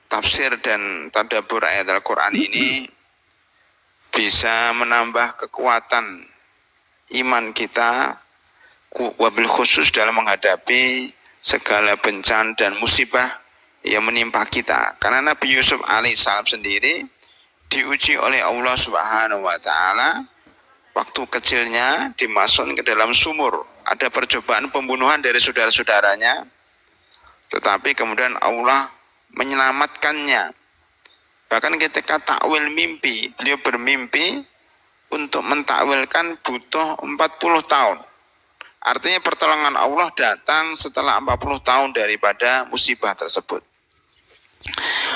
tafsir dan tadabbur ayat Al-Quran ini bisa menambah kekuatan iman kita, wabil khusus dalam menghadapi segala bencana dan musibah yang menimpa kita. Karena Nabi Yusuf alaihissalam sendiri diuji oleh Allah Subhanahu wa Ta'ala. Waktu kecilnya dimasukkan ke dalam sumur, ada percobaan pembunuhan dari saudara-saudaranya, tetapi kemudian Allah menyelamatkannya. Bahkan ketika takwil mimpi, beliau bermimpi untuk mentakwilkan butuh 40 tahun. Artinya pertolongan Allah datang setelah 40 tahun daripada musibah tersebut.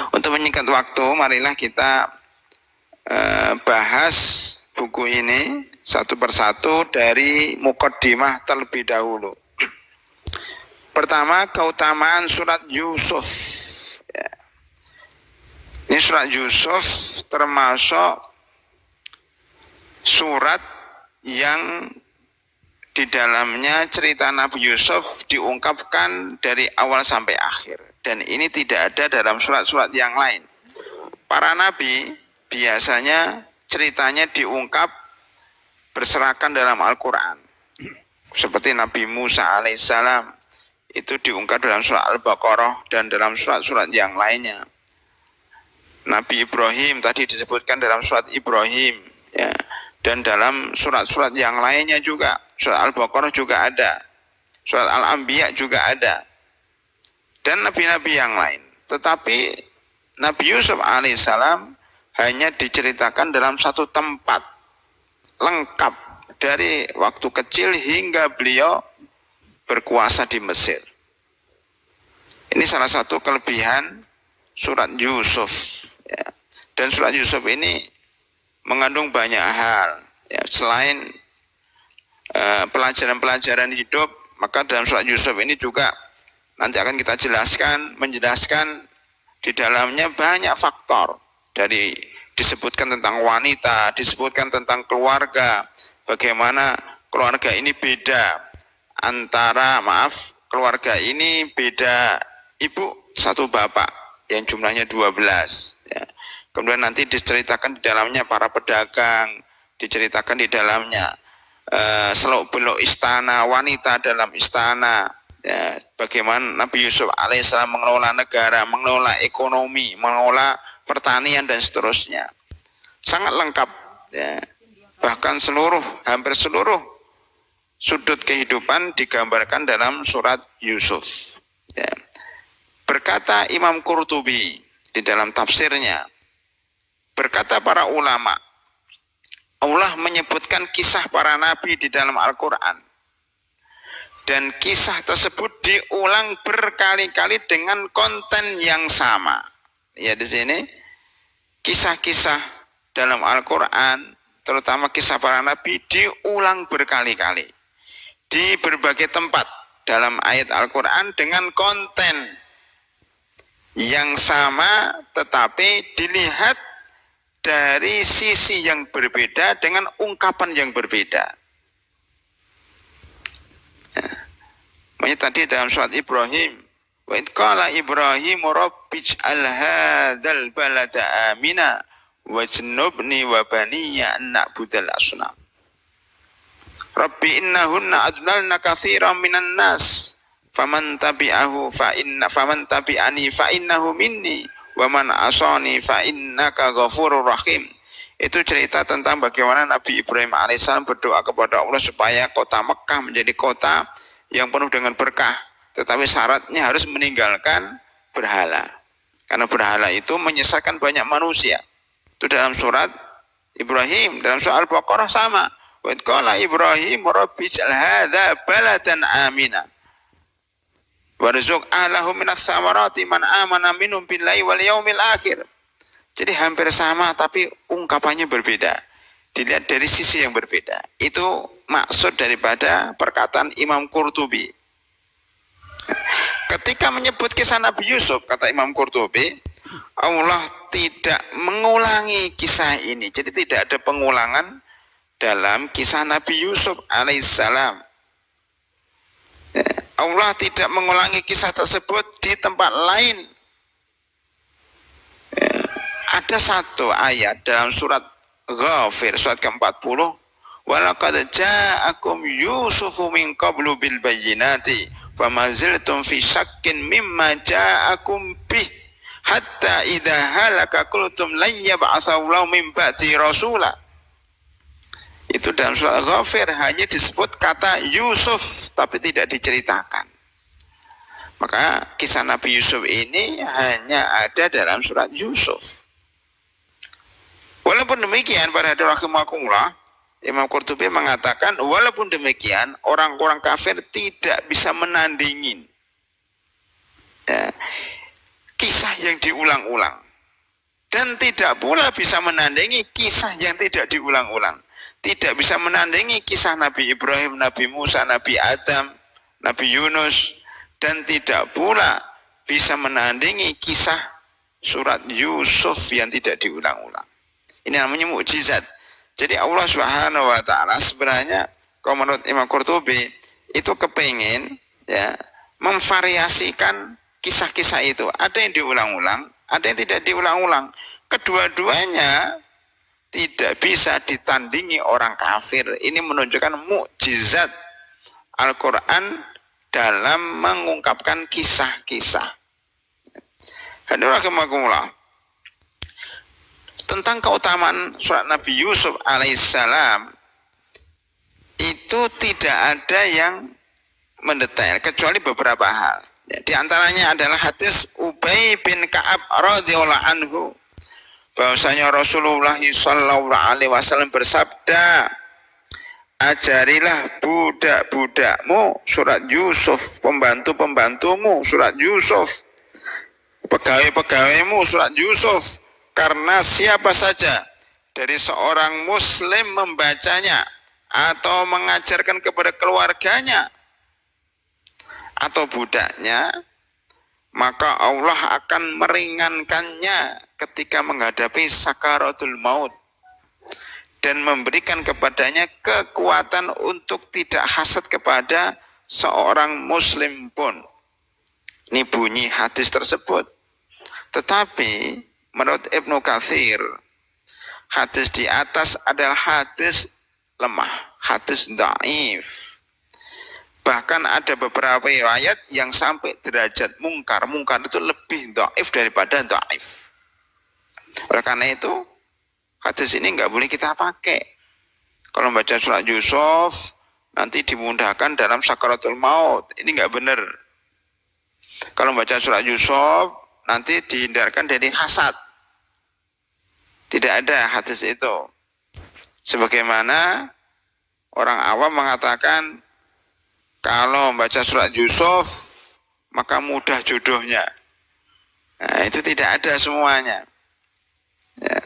Untuk menyingkat waktu, marilah kita bahas buku ini satu persatu dari muqaddimah terlebih dahulu. Pertama, keutamaan surat Yusuf. Ini surat Yusuf termasuk surat yang di dalamnya cerita Nabi Yusuf diungkapkan dari awal sampai akhir. Dan ini tidak ada dalam surat-surat yang lain. Para nabi biasanya ceritanya diungkap berserakan dalam Al-Quran. Seperti Nabi Musa alaihissalam itu diungkap dalam surat Al-Baqarah dan dalam surat-surat yang lainnya. Nabi Ibrahim tadi disebutkan dalam surat Ibrahim, ya. Dan dalam surat-surat yang lainnya juga. Surat Al-Baqarah juga ada, surat Al-Anbiya juga ada, dan nabi-nabi yang lain. Tetapi Nabi Yusuf alaihissalam hanya diceritakan dalam satu tempat, lengkap dari waktu kecil hingga beliau berkuasa di Mesir. Ini salah satu kelebihan surat Yusuf, ya. Dan surat Yusuf ini mengandung banyak hal, ya. Selain pelajaran-pelajaran hidup, maka dalam surat Yusuf ini juga nanti akan kita menjelaskan di dalamnya banyak faktor. Dari disebutkan tentang wanita, disebutkan tentang keluarga, bagaimana keluarga ini beda antara, keluarga ini beda ibu satu bapak yang jumlahnya 12, ya. Kemudian nanti diceritakan di dalamnya para pedagang, diceritakan di dalamnya seluk-beluk istana, wanita dalam istana, ya, bagaimana Nabi Yusuf alaihissalam mengelola negara, mengelola ekonomi, mengelola pertanian dan seterusnya. Sangat lengkap, ya. Bahkan hampir seluruh sudut kehidupan digambarkan dalam surat Yusuf, ya. Berkata Imam Qurtubi di dalam tafsirnya, berkata para ulama, Allah menyebutkan kisah para nabi di dalam Al-Quran, dan kisah tersebut diulang berkali-kali dengan konten yang sama. Ya, di sini kisah-kisah dalam Al-Quran, terutama kisah para nabi, diulang berkali-kali di berbagai tempat dalam ayat Al-Quran dengan konten yang sama, tetapi dilihat dari sisi yang berbeda dengan ungkapan yang berbeda. Ya. Makanya tadi dalam surat Ibrahim, wa idh qala Ibrahim rabbij'al hadzal balada amina wajnubni wa baniya an na'budal asnam. Rabbi innahunna adlalna katsiran minan nas faman tabi'ahu faman tabi'ani fa innahu minni wa man asani fa innaka ghafurur rahim. Itu cerita tentang bagaimana Nabi Ibrahim alaihissalam berdoa kepada Allah supaya kota Mekah menjadi kota yang penuh dengan berkah, tetapi syaratnya harus meninggalkan berhala, karena berhala itu menyesatkan banyak manusia. Itu dalam surat Ibrahim. Dalam surat Al-Baqarah sama, wa idh qala Ibrahim rabbij'al hadza baladan amina warzuq ahlahu minas tsamarati man amana minhum billahi wal yaumil akhir. Jadi hampir sama tapi ungkapannya berbeda, dilihat dari sisi yang berbeda. Itu maksud daripada perkataan Imam Qurtubi. Ketika menyebut kisah Nabi Yusuf, kata Imam Qurtubi, Allah tidak mengulangi kisah ini. Jadi tidak ada pengulangan dalam kisah Nabi Yusuf alaihissalam. Allah tidak mengulangi kisah tersebut di tempat lain. ada satu ayat dalam surat Ghafir surat ke-40, walaqad ja'akum yusufu min qablu bil bayyinati fama ziltum fi syakkin mimma ja'akum bih hatta idza halaka qultum lan yab'atsallahu min ba'di rasula. Itu dalam surat Ghafir hanya disebut kata Yusuf tapi tidak diceritakan. Maka kisah Nabi Yusuf ini hanya ada dalam surat Yusuf. Walaupun demikian, pada hadirin rahimakumullah, Imam Qurtubi mengatakan walaupun demikian orang-orang kafir tidak bisa menandingin kisah yang diulang-ulang, dan tidak pula bisa menandingi kisah yang tidak diulang-ulang. Tidak bisa menandingi kisah Nabi Ibrahim, Nabi Musa, Nabi Adam, Nabi Yunus, dan tidak pula bisa menandingi kisah surat Yusuf yang tidak diulang-ulang. Ini namanya mukjizat. Jadi Allah Subhanahu wa taala sebenarnya kalau menurut Imam Qurtubi itu kepingin memvariasikan kisah-kisah itu. Ada yang diulang-ulang, ada yang tidak diulang-ulang. Kedua-duanya tidak bisa ditandingi orang kafir. Ini menunjukkan mukjizat Al-Qur'an dalam mengungkapkan kisah-kisah. Hadirin rahimakumullah. Tentang keutamaan surat Nabi Yusuf alaihissalam itu tidak ada yang mendetail kecuali beberapa hal. Di antaranya adalah hadis Ubay bin Ka'ab radhiyallahu anhu bahwasanya Rasulullah sallallahu alaihi wasallam bersabda, ajarilah budak-budakmu surat Yusuf, pembantu-pembantumu surat Yusuf, pegawai-pegawaimu surat Yusuf. Karena siapa saja dari seorang muslim membacanya atau mengajarkan kepada keluarganya atau budaknya, maka Allah akan meringankannya ketika menghadapi sakaratul maut dan memberikan kepadanya kekuatan untuk tidak hasad kepada seorang muslim pun. Ini bunyi hadis tersebut. Tetapi menurut Ibnu Katsir, hadis di atas adalah hadis lemah, hadis dhaif. Bahkan ada beberapa riwayat yang sampai derajat mungkar. Mungkar itu lebih dhaif daripada dhaif. Oleh karena itu, hadis ini nggak boleh kita pakai. Kalau baca surat Yusuf, nanti dimudahkan dalam sakaratul maut. Ini nggak benar. Kalau baca surat Yusuf, nanti dihindarkan dari hasad. Tidak ada hadis itu. Sebagaimana orang awam mengatakan kalau membaca surat Yusuf maka mudah jodohnya. Nah, itu tidak ada semuanya. Ya.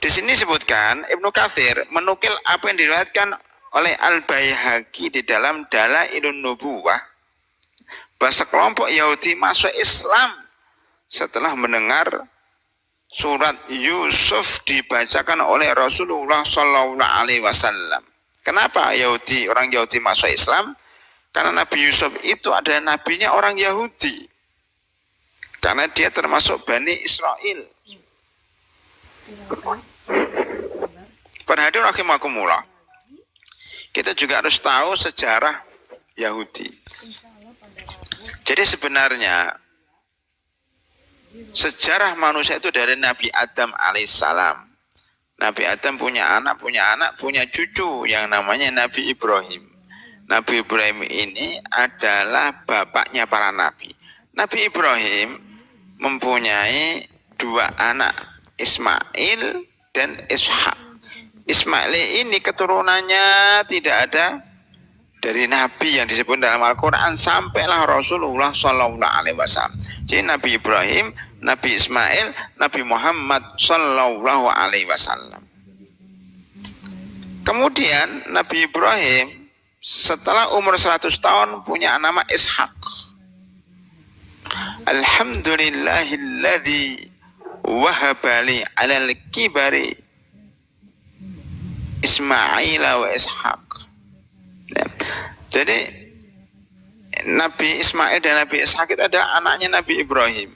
Di sini disebutkan Ibnu Katsir menukil apa yang diriwayatkan oleh Al-Baihaqi di dalam Dalailun Nubuwah bahwa sekelompok Yahudi masuk Islam setelah mendengar surat Yusuf dibacakan oleh Rasulullah Sallallahu Alaihi Wasallam. Kenapa orang Yahudi masuk Islam? Karena Nabi Yusuf itu adalah nabinya orang Yahudi. Karena dia termasuk Bani Israel. Para hadirin rahimakumullah, kita juga harus tahu sejarah Yahudi. Jadi sebenarnya sejarah manusia itu dari Nabi Adam alaihissalam. Nabi Adam punya anak, punya cucu yang namanya Nabi Ibrahim. Nabi Ibrahim ini adalah bapaknya para nabi. Nabi Ibrahim mempunyai dua anak, Ismail dan Ishak. Ismail ini keturunannya tidak ada dari nabi yang disebut dalam Al-Quran sampailah Rasulullah Sallallahu Alaihi Wasallam. Jadi Nabi Ibrahim, Nabi Ismail, Nabi Muhammad Sallallahu Alaihi Wasallam. Kemudian Nabi Ibrahim setelah umur 100 tahun punya nama Ishak. Alhamdulillahilladzi wahabali alal kibari Ismail wa Ishak. Jadi Nabi Ismail dan Nabi Ishak itu adalah anaknya Nabi Ibrahim.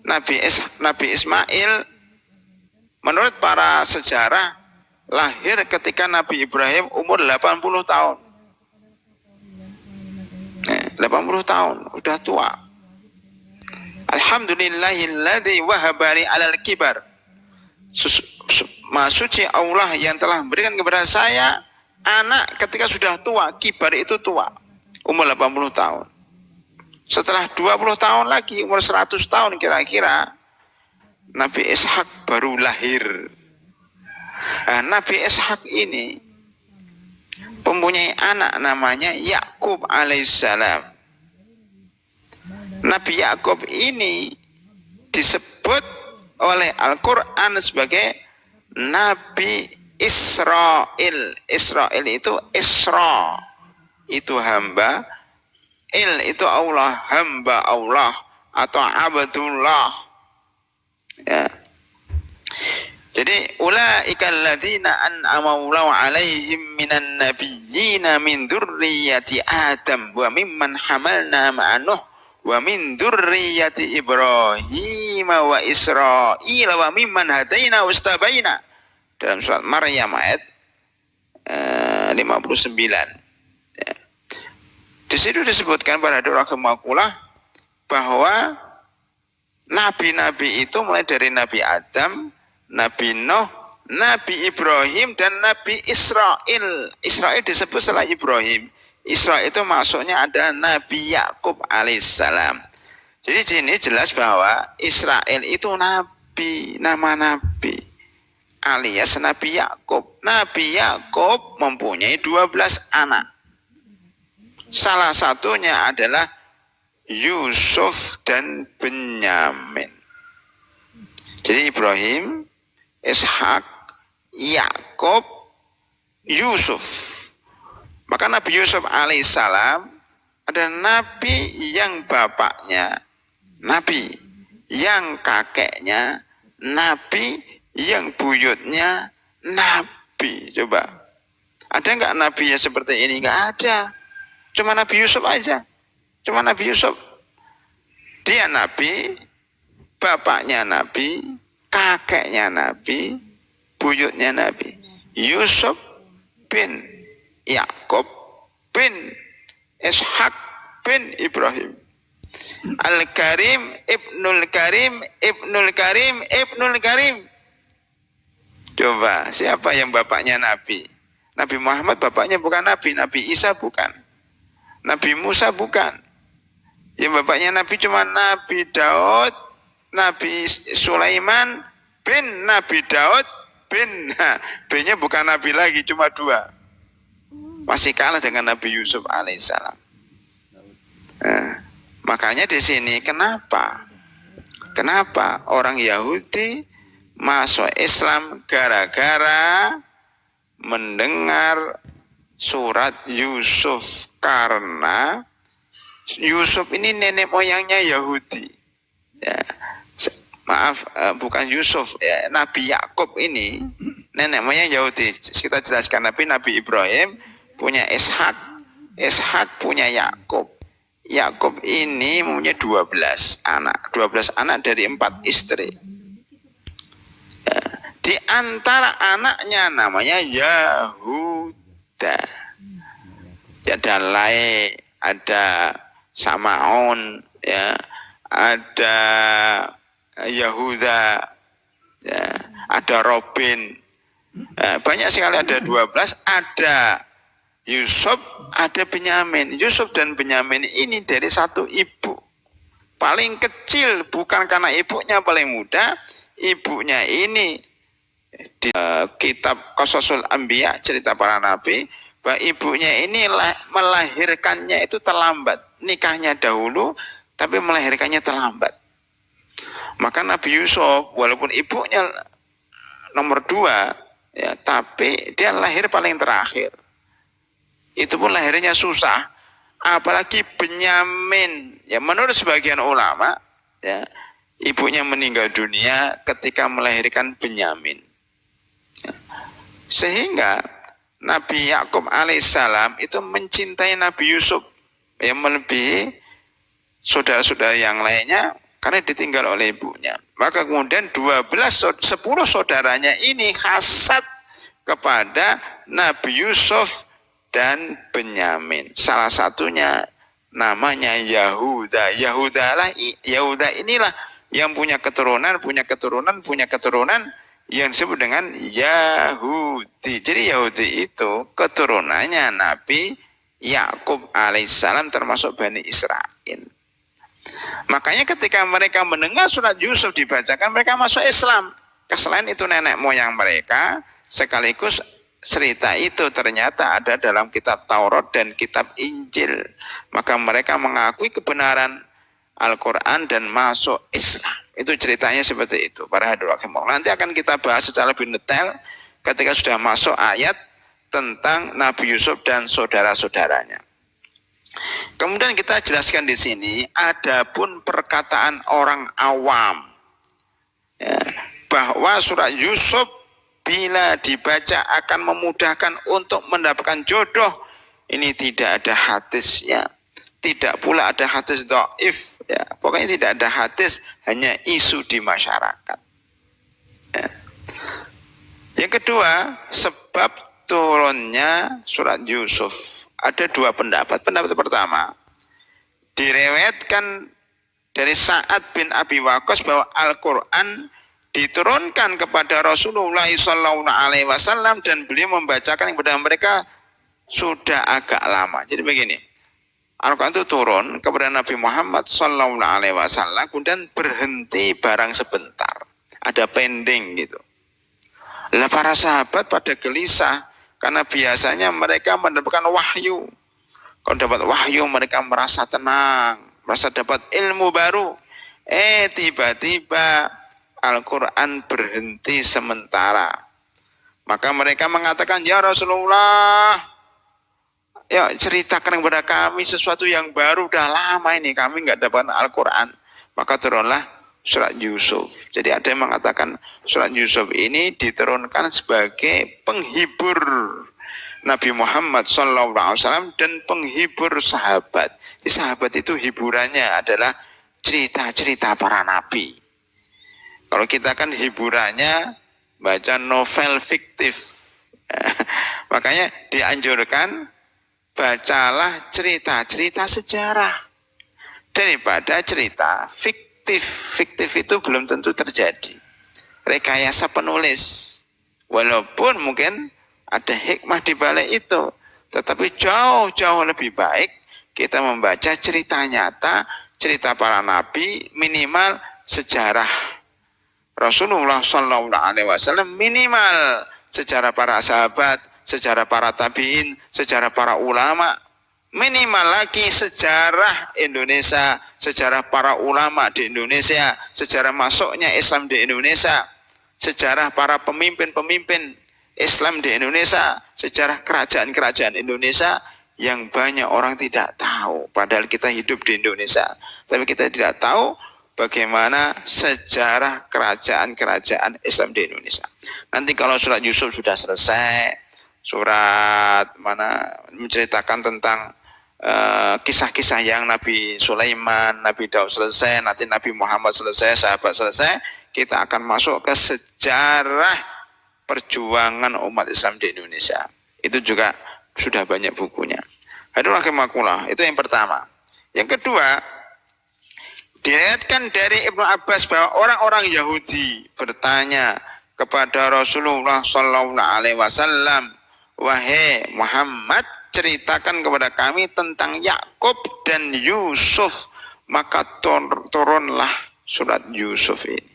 Nabi Ismail menurut para sejarah lahir ketika Nabi Ibrahim umur 80 tahun. 80 tahun, udah tua. Alhamdulillahilladzi wahabali alal kibar. Maha suci Allah yang telah memberikan kepada saya anak ketika sudah tua. Kibar itu tua, umur 80 tahun. Setelah 20 tahun lagi, umur 100 tahun kira-kira, Nabi Ishak baru lahir. Nah, Nabi Ishak ini mempunyai anak namanya Yakub alaihissalam. Nabi Yakub ini disebut oleh Al-Quran sebagai Nabi Israel. Israel itu Isra, itu hamba. Itu Allah, hamba Allah atau abdullah. Ya. Jadi ulaikal ladzina an'ama Allahu 'alaihim minan nabiyyina min dzurriyyati Adam wa mimman hamalna ma'a Nuh wa min dzurriyyati Ibrahim wa Israil wa mimman hadaina wastabaina. Dalam surat Maryam ayat 59. Di situ disebutkan pada rahimakumullah bahwa nabi-nabi itu mulai dari Nabi Adam, Nabi Nuh, Nabi Ibrahim dan Nabi Israel. Israel disebut setelah Ibrahim. Israel itu maksudnya adalah Nabi Yakub alaihissalam. Jadi di sini jelas bahwa Israel itu nabi, nama nabi alias Nabi Yakub. Nabi Yakub mempunyai 12 anak. Salah satunya adalah Yusuf dan Benyamin. Jadi Ibrahim, Ishak, Yakub, Yusuf. Maka Nabi Yusuf alaihissalam adalah nabi yang bapaknya nabi, yang kakeknya nabi, yang buyutnya nabi. Coba, ada nggak nabi yang seperti ini? Nggak ada. Cuma Nabi Yusuf aja. Cuma Nabi Yusuf. Dia nabi, bapaknya nabi, kakeknya nabi, buyutnya nabi. Yusuf bin Yakub bin Ishak bin Ibrahim. Al-Karim Ibnul Karim Ibnul Karim Ibnul Karim. Coba, siapa yang bapaknya nabi? Nabi Muhammad bapaknya bukan nabi, Nabi Isa bukan, Nabi Musa bukan. Yang bapaknya nabi cuma Nabi Daud, Nabi Sulaiman bin Nabi Daud bin, B-nya bukan nabi lagi, cuma 2. Masih kalah dengan Nabi Yusuf alaihissalam. Makanya di sini kenapa orang Yahudi masuk Islam gara-gara mendengar surat Yusuf, karena Yusuf ini nenek moyangnya Yahudi. Ya, maaf, bukan Yusuf, ya, Nabi Yakub ini nenek moyang Yahudi. Kita jelaskan, Nabi Ibrahim punya Ishak, Ishak punya Yakub. Yakub ini mempunyai 12 anak, 12 anak dari 4 istri. Ya, di antara anaknya namanya Yahuda. Ya, ada Lai, ada Samaon, ya, ada Yahuda, ya, ada Robin. Banyak sekali, ada 12, ada Yusuf, ada Benyamin. Yusuf dan Benyamin ini dari satu ibu. Paling kecil bukan karena ibunya paling muda, ibunya ini di kitab Qasasul Anbiya, cerita para nabi, bahwa ibunya ini melahirkannya itu terlambat. Nikahnya dahulu, tapi melahirkannya terlambat. Maka Nabi Yusuf, walaupun ibunya nomor 2, ya, tapi dia lahir paling terakhir. Itu pun lahirnya susah. Apalagi Benyamin, ya, menurut sebagian ulama, ya, ibunya meninggal dunia ketika melahirkan Benyamin. Ya. Sehingga Nabi Yakub alaihissalam itu mencintai Nabi Yusuf, yang melebihi saudara-saudara yang lainnya, karena ditinggal oleh ibunya. Maka kemudian 10 saudaranya ini hasad kepada Nabi Yusuf dan Benyamin. Salah satunya namanya Yahuda. Yahuda inilah yang punya keturunan yang disebut dengan Yahudi. Jadi Yahudi itu keturunannya Nabi Yakub alaihissalam, termasuk Bani Israel. Makanya ketika mereka mendengar surat Yusuf dibacakan, mereka masuk Islam. Selain itu nenek moyang mereka, sekaligus cerita itu ternyata ada dalam kitab Taurat dan kitab Injil. Maka mereka mengakui kebenaran Al-Quran dan masuk Islam. Itu ceritanya seperti itu, para hadirin rahimakumullah. Nanti akan kita bahas secara lebih detail ketika sudah masuk ayat tentang Nabi Yusuf dan saudara-saudaranya. Kemudian kita jelaskan di sini, adapun perkataan orang awam, ya, bahwa surat Yusuf bila dibaca akan memudahkan untuk mendapatkan jodoh, ini tidak ada hadisnya. Tidak pula ada hadis dhaif, ya. Pokoknya tidak ada hadis, hanya isu di masyarakat. Ya. Yang kedua, sebab turunnya surat Yusuf. Ada dua pendapat. Pendapat pertama, direwetkan dari Sa'ad bin Abi Waqqas bahwa Al-Quran diturunkan kepada Rasulullah SAW dan beliau membacakan kepada mereka sudah agak lama. Jadi begini, Al-Quran itu turun kepada Nabi Muhammad SAW, kemudian berhenti barang sebentar, ada pending gitu. Lah para sahabat pada gelisah karena biasanya mereka mendapatkan wahyu. Kalau dapat wahyu mereka merasa tenang, merasa dapat ilmu baru. Tiba-tiba Al-Quran berhenti sementara. Maka mereka mengatakan, ya Rasulullah, ya ceritakan kepada kami sesuatu yang baru, udah lama ini kami nggak dapat Al-Quran. Maka turunlah surat Yusuf. Jadi ada yang mengatakan surat Yusuf ini diturunkan sebagai penghibur Nabi Muhammad SAW dan penghibur sahabat. Di sahabat itu hiburannya adalah cerita-cerita para nabi. Kalau kita kan hiburannya baca novel fiktif. Makanya dianjurkan bacalah cerita-cerita sejarah daripada cerita fiktif. Fiktif itu belum tentu terjadi. Rekayasa penulis. Walaupun mungkin ada hikmah di balik itu, tetapi jauh-jauh lebih baik kita membaca cerita nyata, cerita para nabi, minimal sejarah Rasulullah SAW, minimal sejarah para sahabat, sejarah para tabiin, sejarah para ulama, minimal lagi sejarah Indonesia, sejarah para ulama di Indonesia, sejarah masuknya Islam di Indonesia, sejarah para pemimpin-pemimpin Islam di Indonesia, sejarah kerajaan-kerajaan Indonesia yang banyak orang tidak tahu. Padahal kita hidup di Indonesia, tapi kita tidak tahu bagaimana sejarah kerajaan-kerajaan Islam di Indonesia. Nanti kalau surat Yusuf sudah selesai, surat mana menceritakan tentang kisah-kisah yang Nabi Sulaiman, Nabi Daud selesai, nanti Nabi Muhammad selesai, sahabat selesai, kita akan masuk ke sejarah perjuangan umat Islam di Indonesia. Itu juga sudah banyak bukunya. Hadirin rahimakumullah, itu yang pertama. Yang kedua, diriwayatkan dari Ibnu Abbas bahwa orang-orang Yahudi bertanya kepada Rasulullah SAW, wahai Muhammad, ceritakan kepada kami tentang Yakub dan Yusuf. Maka turunlah surat Yusuf ini.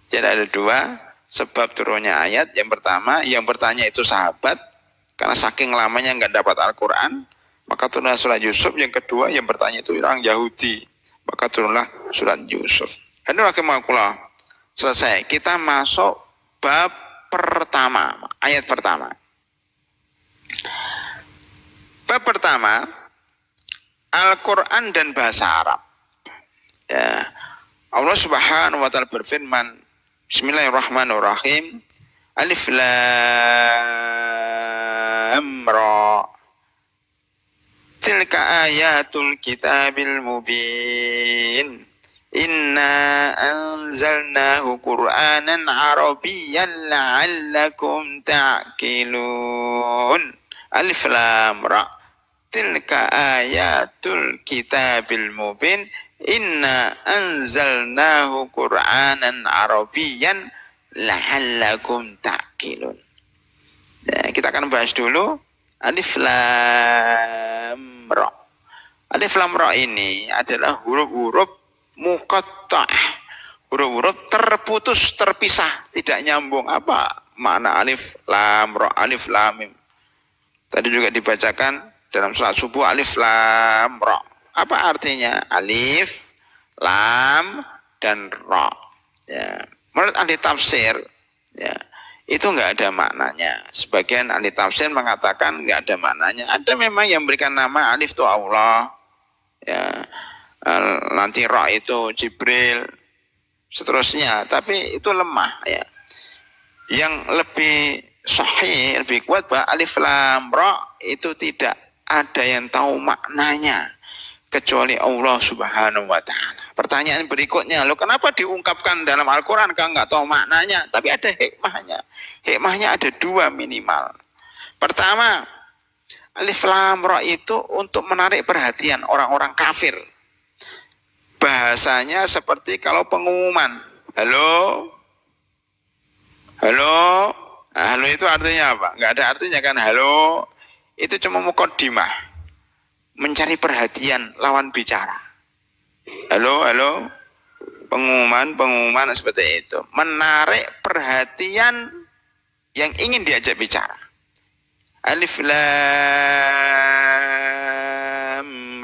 Jadi ada dua sebab turunnya ayat. Yang pertama, yang bertanya itu sahabat, karena saking lamanya nggak dapat Al-Quran, maka turunlah surat Yusuf. Yang kedua, yang bertanya itu orang Yahudi, maka turunlah surat Yusuf. Hadirin rahimakumullah, selesai. Kita masuk bab pertama, ayat pertama. Bab pertama, Al-Quran dan bahasa Arab. Ya. Allah Subhanahu wa Ta'ala berfirman, Bismillahirrahmanirrahim, Alif Lam Ra, tilka ayatul kitabil mubin, Inna anzalnahu Qur'anan Arabiyyan la'allakum ta'qilun. Alif lam ra. Tilka ayatul kitabil mubin. Inna anzalnahu Qur'anan Arabiyyan la'allakum ta'qilun. Ya, kita akan bahas dulu alif lam ra. Alif lam ra ini adalah huruf-huruf muqatta'ah. Huruf-huruf terputus, terpisah, tidak nyambung. Apa makna alif lam ra, alif lam mim? Tadi juga dibacakan dalam salat subuh alif lam ra. Apa artinya? Alif, lam, dan ra. Ya. Menurut ahli tafsir, ya, itu enggak ada maknanya. Sebagian ahli tafsir mengatakan enggak ada maknanya. Ada memang yang berikan nama alif itu Allah, ya, nanti ra itu Jibril, seterusnya. Tapi itu lemah, ya. Yang lebih sahih, lebih kuat bahwa alif lam ra itu tidak ada yang tahu maknanya kecuali Allah Subhanahu wa Ta'ala. Pertanyaan berikutnya, lo kenapa diungkapkan dalam Al-Quran kalau nggak tahu maknanya? Tapi ada hikmahnya. Hikmahnya ada dua minimal. Pertama, alif lam ra itu untuk menarik perhatian orang-orang kafir. Bahasanya seperti kalau pengumuman, halo, halo. Nah, halo itu artinya apa? Nggak ada artinya kan halo. Itu cuma muqaddimah, mencari perhatian lawan bicara. Halo, halo. Pengumuman seperti itu. Menarik perhatian yang ingin diajak bicara. Alif lam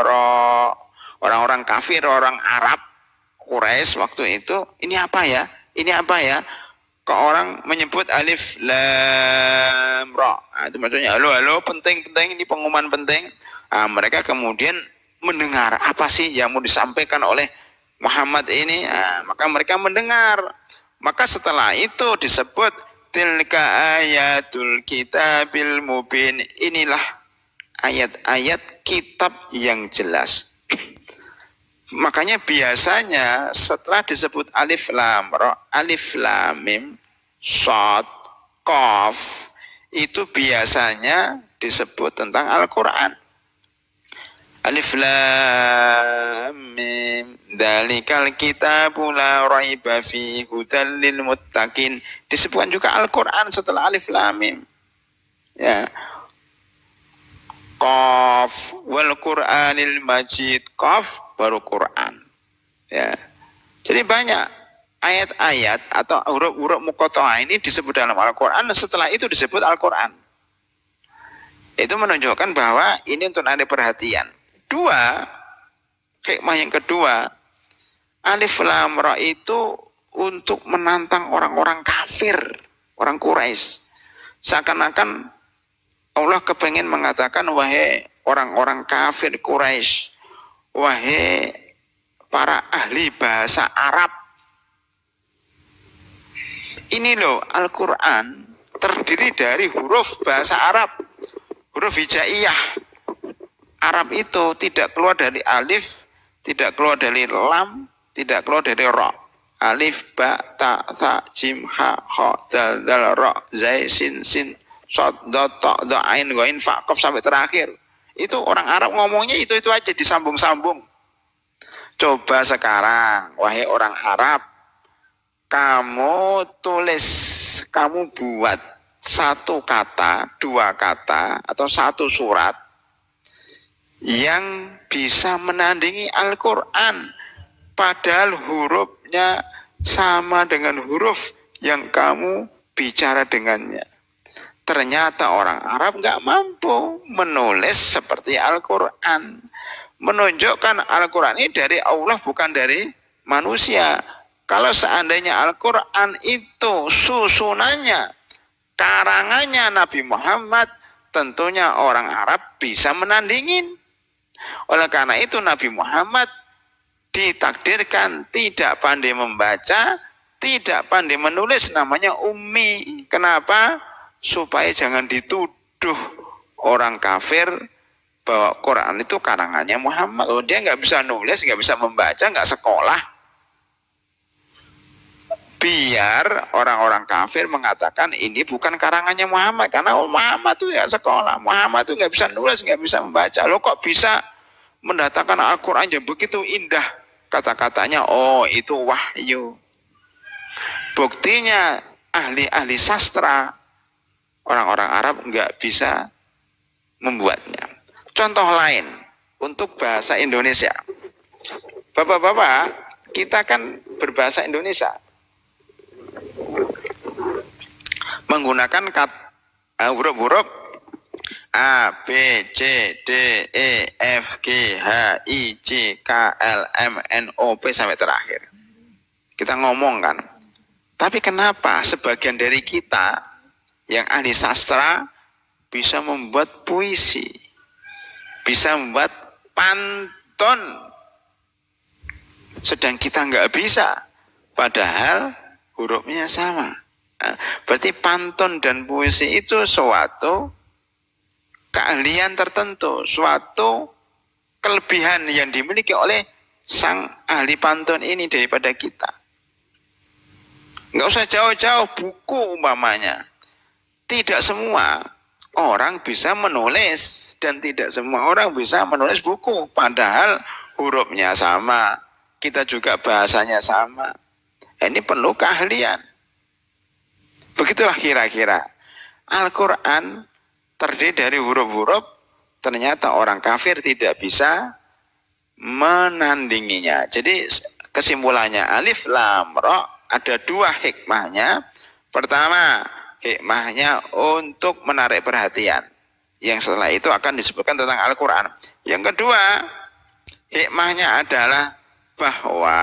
ra. Orang-orang kafir, orang Arab, Quraisy waktu itu, ini apa ya? Ini apa ya? Kok orang menyebut alif lam ra. Nah, itu maksudnya halo, halo, penting, ini pengumuman penting. Nah, mereka kemudian mendengar apa sih yang mau disampaikan oleh Muhammad ini. Nah, maka mereka mendengar. Maka setelah itu disebut tilka ayatul kitabil mubin. Inilah ayat-ayat kitab yang jelas. Makanya biasanya setelah disebut alif lam ra, alif lam mim, shad, qaf, itu biasanya disebut tentang Al-Quran. Alif lam mim, dzalikal kitabu la raiba fihi hudal lil muttaqin. Disebutkan juga Al-Quran setelah alif lam mim. Ya. Qaf wal Qur'anil Majid, qaf baru Quran. Ya. Jadi banyak ayat-ayat atau huruf-huruf muqatta'ah ini disebut dalam Al-Quran, dan setelah itu disebut Al-Quran. Itu menunjukkan bahwa ini untuk ada perhatian. Dua, hikmah yang kedua, alif lam ra itu untuk menantang orang-orang kafir, orang Quraisy. Seakan-akan Allah kepengen mengatakan, wahai orang-orang kafir Quraisy, wahai para ahli bahasa Arab, ini loh Al-Quran terdiri dari huruf bahasa Arab, huruf hijaiyah. Arab itu tidak keluar dari alif, tidak keluar dari lam, tidak keluar dari ra. Alif, ba, ta, tha, jim, ha, kha, dal, dal, ra, zai, sin, shad, dot, ta, da, ain, ghain, fa, qaf sampai terakhir. Itu orang Arab ngomongnya itu aja, disambung-sambung. Coba sekarang, wahai orang Arab, kamu tulis, kamu buat satu kata, dua kata, atau satu surat yang bisa menandingi Al-Quran, padahal hurufnya sama dengan huruf yang kamu bicara dengannya. Ternyata orang Arab nggak mampu menulis seperti Al-Quran. Menunjukkan Al-Quran ini dari Allah, bukan dari manusia. Kalau seandainya Al-Quran itu susunannya, karangannya Nabi Muhammad, tentunya orang Arab bisa menandingin. Oleh karena itu Nabi Muhammad ditakdirkan tidak pandai membaca, tidak pandai menulis, namanya ummi. Kenapa? Supaya jangan dituduh orang kafir bahwa Quran itu karangannya Muhammad. Oh, dia nggak bisa nulis, nggak bisa membaca, nggak sekolah. biar orang-orang kafir mengatakan ini bukan karangannya Muhammad, karena Muhammad tuh ya sekolah, Muhammad tuh nggak bisa nulis, nggak bisa membaca. Lo kok bisa mendatangkan Al-Quran yang begitu indah, kata-katanya? Oh, itu wahyu. Buktinya ahli-ahli sastra, orang-orang Arab nggak bisa membuatnya. Contoh lain untuk bahasa Indonesia. Bapak-bapak, kita kan berbahasa Indonesia menggunakan huruf-huruf A, B, C, D, E, F, G, H, I, J, K, L, M, N, O, P sampai terakhir. Kita ngomong kan. Tapi kenapa sebagian dari kita yang ahli sastra bisa membuat puisi, bisa membuat pantun, sedang kita nggak bisa, padahal hurufnya sama. Berarti pantun dan puisi itu suatu keahlian tertentu, suatu kelebihan yang dimiliki oleh sang ahli pantun ini daripada kita. Nggak usah jauh-jauh, buku umpamanya. Tidak semua orang bisa menulis dan tidak semua orang bisa menulis buku, padahal hurufnya sama, kita juga bahasanya sama. Ini perlu keahlian. Begitulah kira-kira. Al-Quran terdiri dari huruf-huruf, ternyata orang kafir tidak bisa menandinginya. Jadi kesimpulannya, alif lam ra ada dua hikmahnya. Pertama, hikmahnya untuk menarik perhatian, yang setelah itu akan disebutkan tentang Al-Quran. Yang kedua, hikmahnya adalah bahwa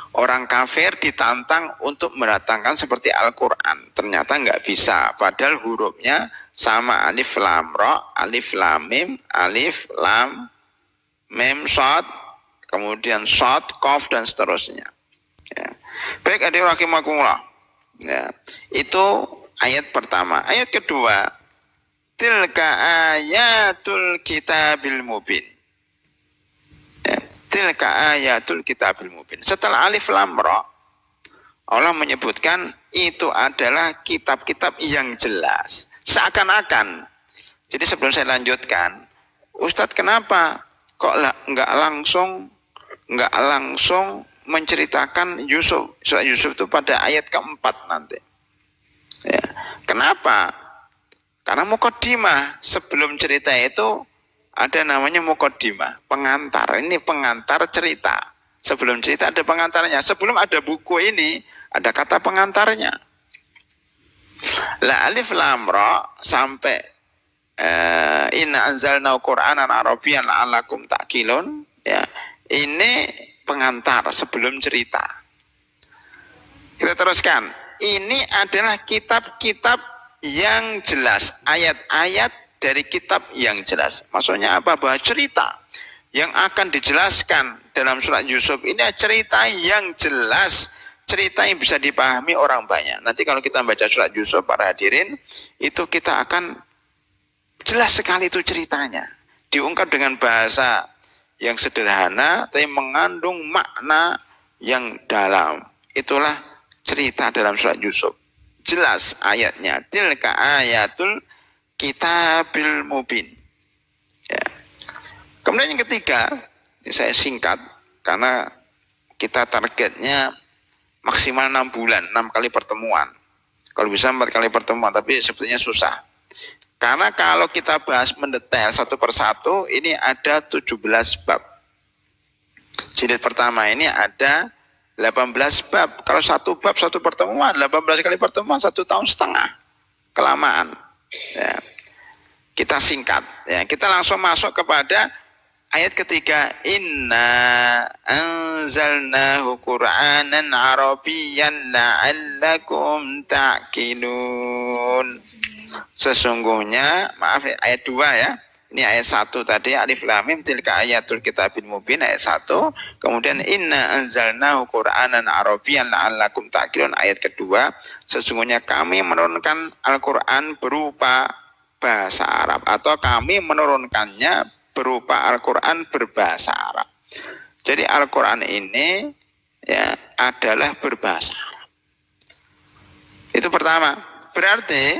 orang kafir ditantang untuk mendatangkan seperti Al-Quran. Ternyata nggak bisa, padahal hurufnya sama, alif lam ra, alif lam mim, alif lam mim shad, kemudian shad, qaf dan seterusnya. Ya. Baik, adik rahimakumullah. Ya, itu ayat pertama. Ayat kedua, tilka ayatul kitabil mubin. Ya, tilka ayatul kitabil mubin. Setelah alif lam ra, Allah menyebutkan itu adalah kitab-kitab yang jelas. Seakan-akan. Jadi sebelum saya lanjutkan, Ustadz kenapa kok nggak langsung menceritakan Yusuf, surat Yusuf itu pada ayat keempat nanti. Ya. Kenapa? Karena mukaddimah, sebelum cerita itu ada namanya mukaddimah, pengantar. Ini pengantar cerita. Sebelum cerita ada pengantarnya. Sebelum ada buku ini ada kata pengantarnya. La alif lam ra sampai inna anzalna qur'anan arabiyyan la'allakum ta'qilun. Ya, ini pengantar sebelum cerita. Kita teruskan. Ini adalah kitab-kitab yang jelas, ayat-ayat dari kitab yang jelas. Maksudnya apa? Bahwa cerita yang akan dijelaskan dalam surat Yusuf ini cerita yang jelas, cerita yang bisa dipahami orang banyak. Nanti kalau kita baca surat Yusuf, para hadirin, itu kita akan jelas sekali itu ceritanya. Diungkap dengan bahasa yang sederhana tapi mengandung makna yang dalam. Itulah cerita dalam surat Yusuf. Jelas ayatnya. Tilka ayatul kitabil mubin. Ya. Kemudian yang ketiga, ini saya singkat karena kita targetnya maksimal 6 bulan, 6 kali pertemuan. Kalau bisa 4 kali pertemuan, tapi sepertinya susah. Karena kalau kita bahas mendetail satu persatu, ini ada 17 bab. Jilid pertama ini ada 18 bab. Kalau satu bab satu pertemuan, 18 kali pertemuan 1 tahun setengah. Kelamaan. Ya. Kita singkat. Ya. Kita langsung masuk kepada ayat ketiga. Inna anzalnahu Qur'anan Arabiyyan la'allakum ta'qilun. Sesungguhnya, maaf ayat 2 ya. Ini ayat 1 tadi, alif lam mim tilka ayatul kitabil mubin ayat 1. Kemudian inna anzalnahu Qur'anan Arabiyyan la'allakum ta'qilun ayat kedua. Sesungguhnya kami menurunkan Al-Qur'an berupa bahasa Arab, atau kami menurunkannya berupa Al-Qur'an berbahasa Arab. Jadi Al-Qur'an ini ya adalah berbahasa Arab. Itu pertama. Berarti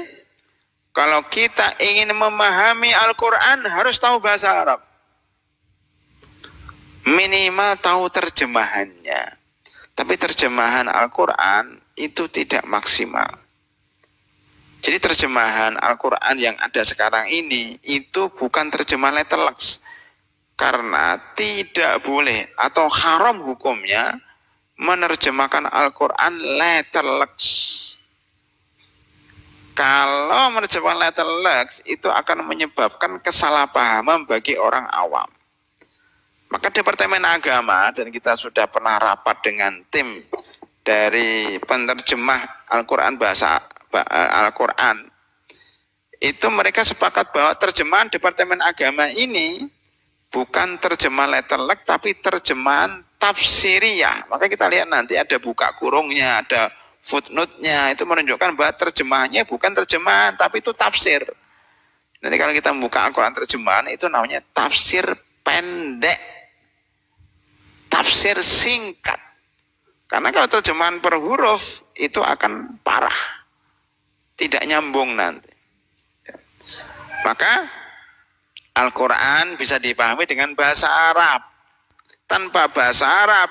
kalau kita ingin memahami Al-Quran harus tahu bahasa Arab. Minimal tahu terjemahannya. Tapi terjemahan Al-Quran itu tidak maksimal. Jadi terjemahan Al-Quran yang ada sekarang ini itu bukan terjemahan letterleks. Karena tidak boleh atau haram hukumnya menerjemahkan Al-Quran letterleks. Kalau menerjemahkan letterleks itu akan menyebabkan kesalahpahaman bagi orang awam. Maka Departemen Agama, dan kita sudah pernah rapat dengan tim dari penerjemah Al-Quran bahasa Al-Quran, itu mereka sepakat bahwa terjemahan Departemen Agama ini bukan terjemahan letterlek tapi terjemahan tafsiriyah. Maka kita lihat nanti ada buka kurungnya, ada footnote-nya, itu menunjukkan bahwa terjemahannya bukan terjemahan tapi itu tafsir. Nanti kalau kita membuka Al-Quran terjemahan itu namanya tafsir pendek, tafsir singkat. Karena kalau terjemahan per huruf itu akan parah, tidak nyambung nanti. Maka Al-Quran bisa dipahami dengan bahasa Arab. Tanpa bahasa Arab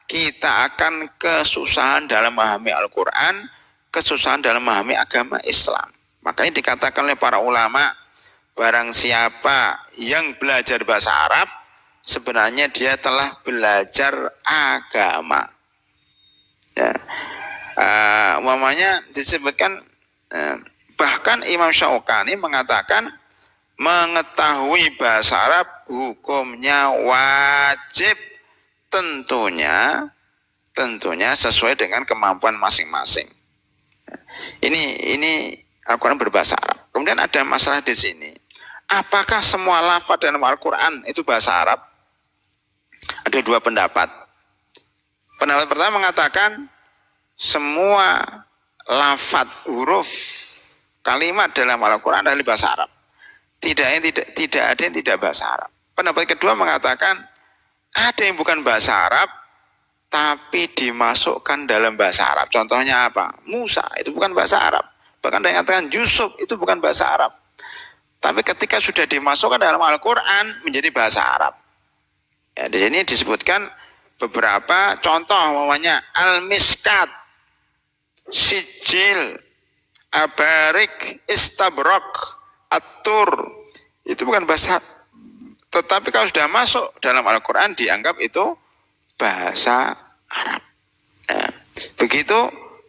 kita akan kesusahan dalam memahami Al-Quran, kesusahan dalam memahami agama Islam. Makanya dikatakan oleh para ulama, barang siapa yang belajar bahasa Arab sebenarnya dia telah belajar agama. Ya. Umpamanya disebutkan, bahkan Imam Syaukani mengatakan mengetahui bahasa Arab hukumnya wajib, tentunya sesuai dengan kemampuan masing-masing. Ini Al-Quran berbahasa Arab. Kemudian ada masalah di sini. Apakah semua lafaz dalam Al-Quran itu bahasa Arab? Ada dua pendapat. Pendapat pertama mengatakan semua lafaz, huruf, kalimat dalam Al-Quran adalah bahasa Arab. Tidak ada yang tidak bahasa Arab. Pendapat kedua mengatakan ada yang bukan bahasa Arab tapi dimasukkan dalam bahasa Arab. Contohnya apa? Musa itu bukan bahasa Arab. Bahkan ada yang mengatakan Yusuf itu bukan bahasa Arab. Tapi ketika sudah dimasukkan dalam Al-Quran menjadi bahasa Arab. Ya, di sini disebutkan beberapa contoh, namanya Al-Miskat, Sijil, Abarik, Istabrok, At-Tur. Itu bukan bahasa, tetapi kalau sudah masuk dalam Al-Quran dianggap itu bahasa Arab. Ya, begitu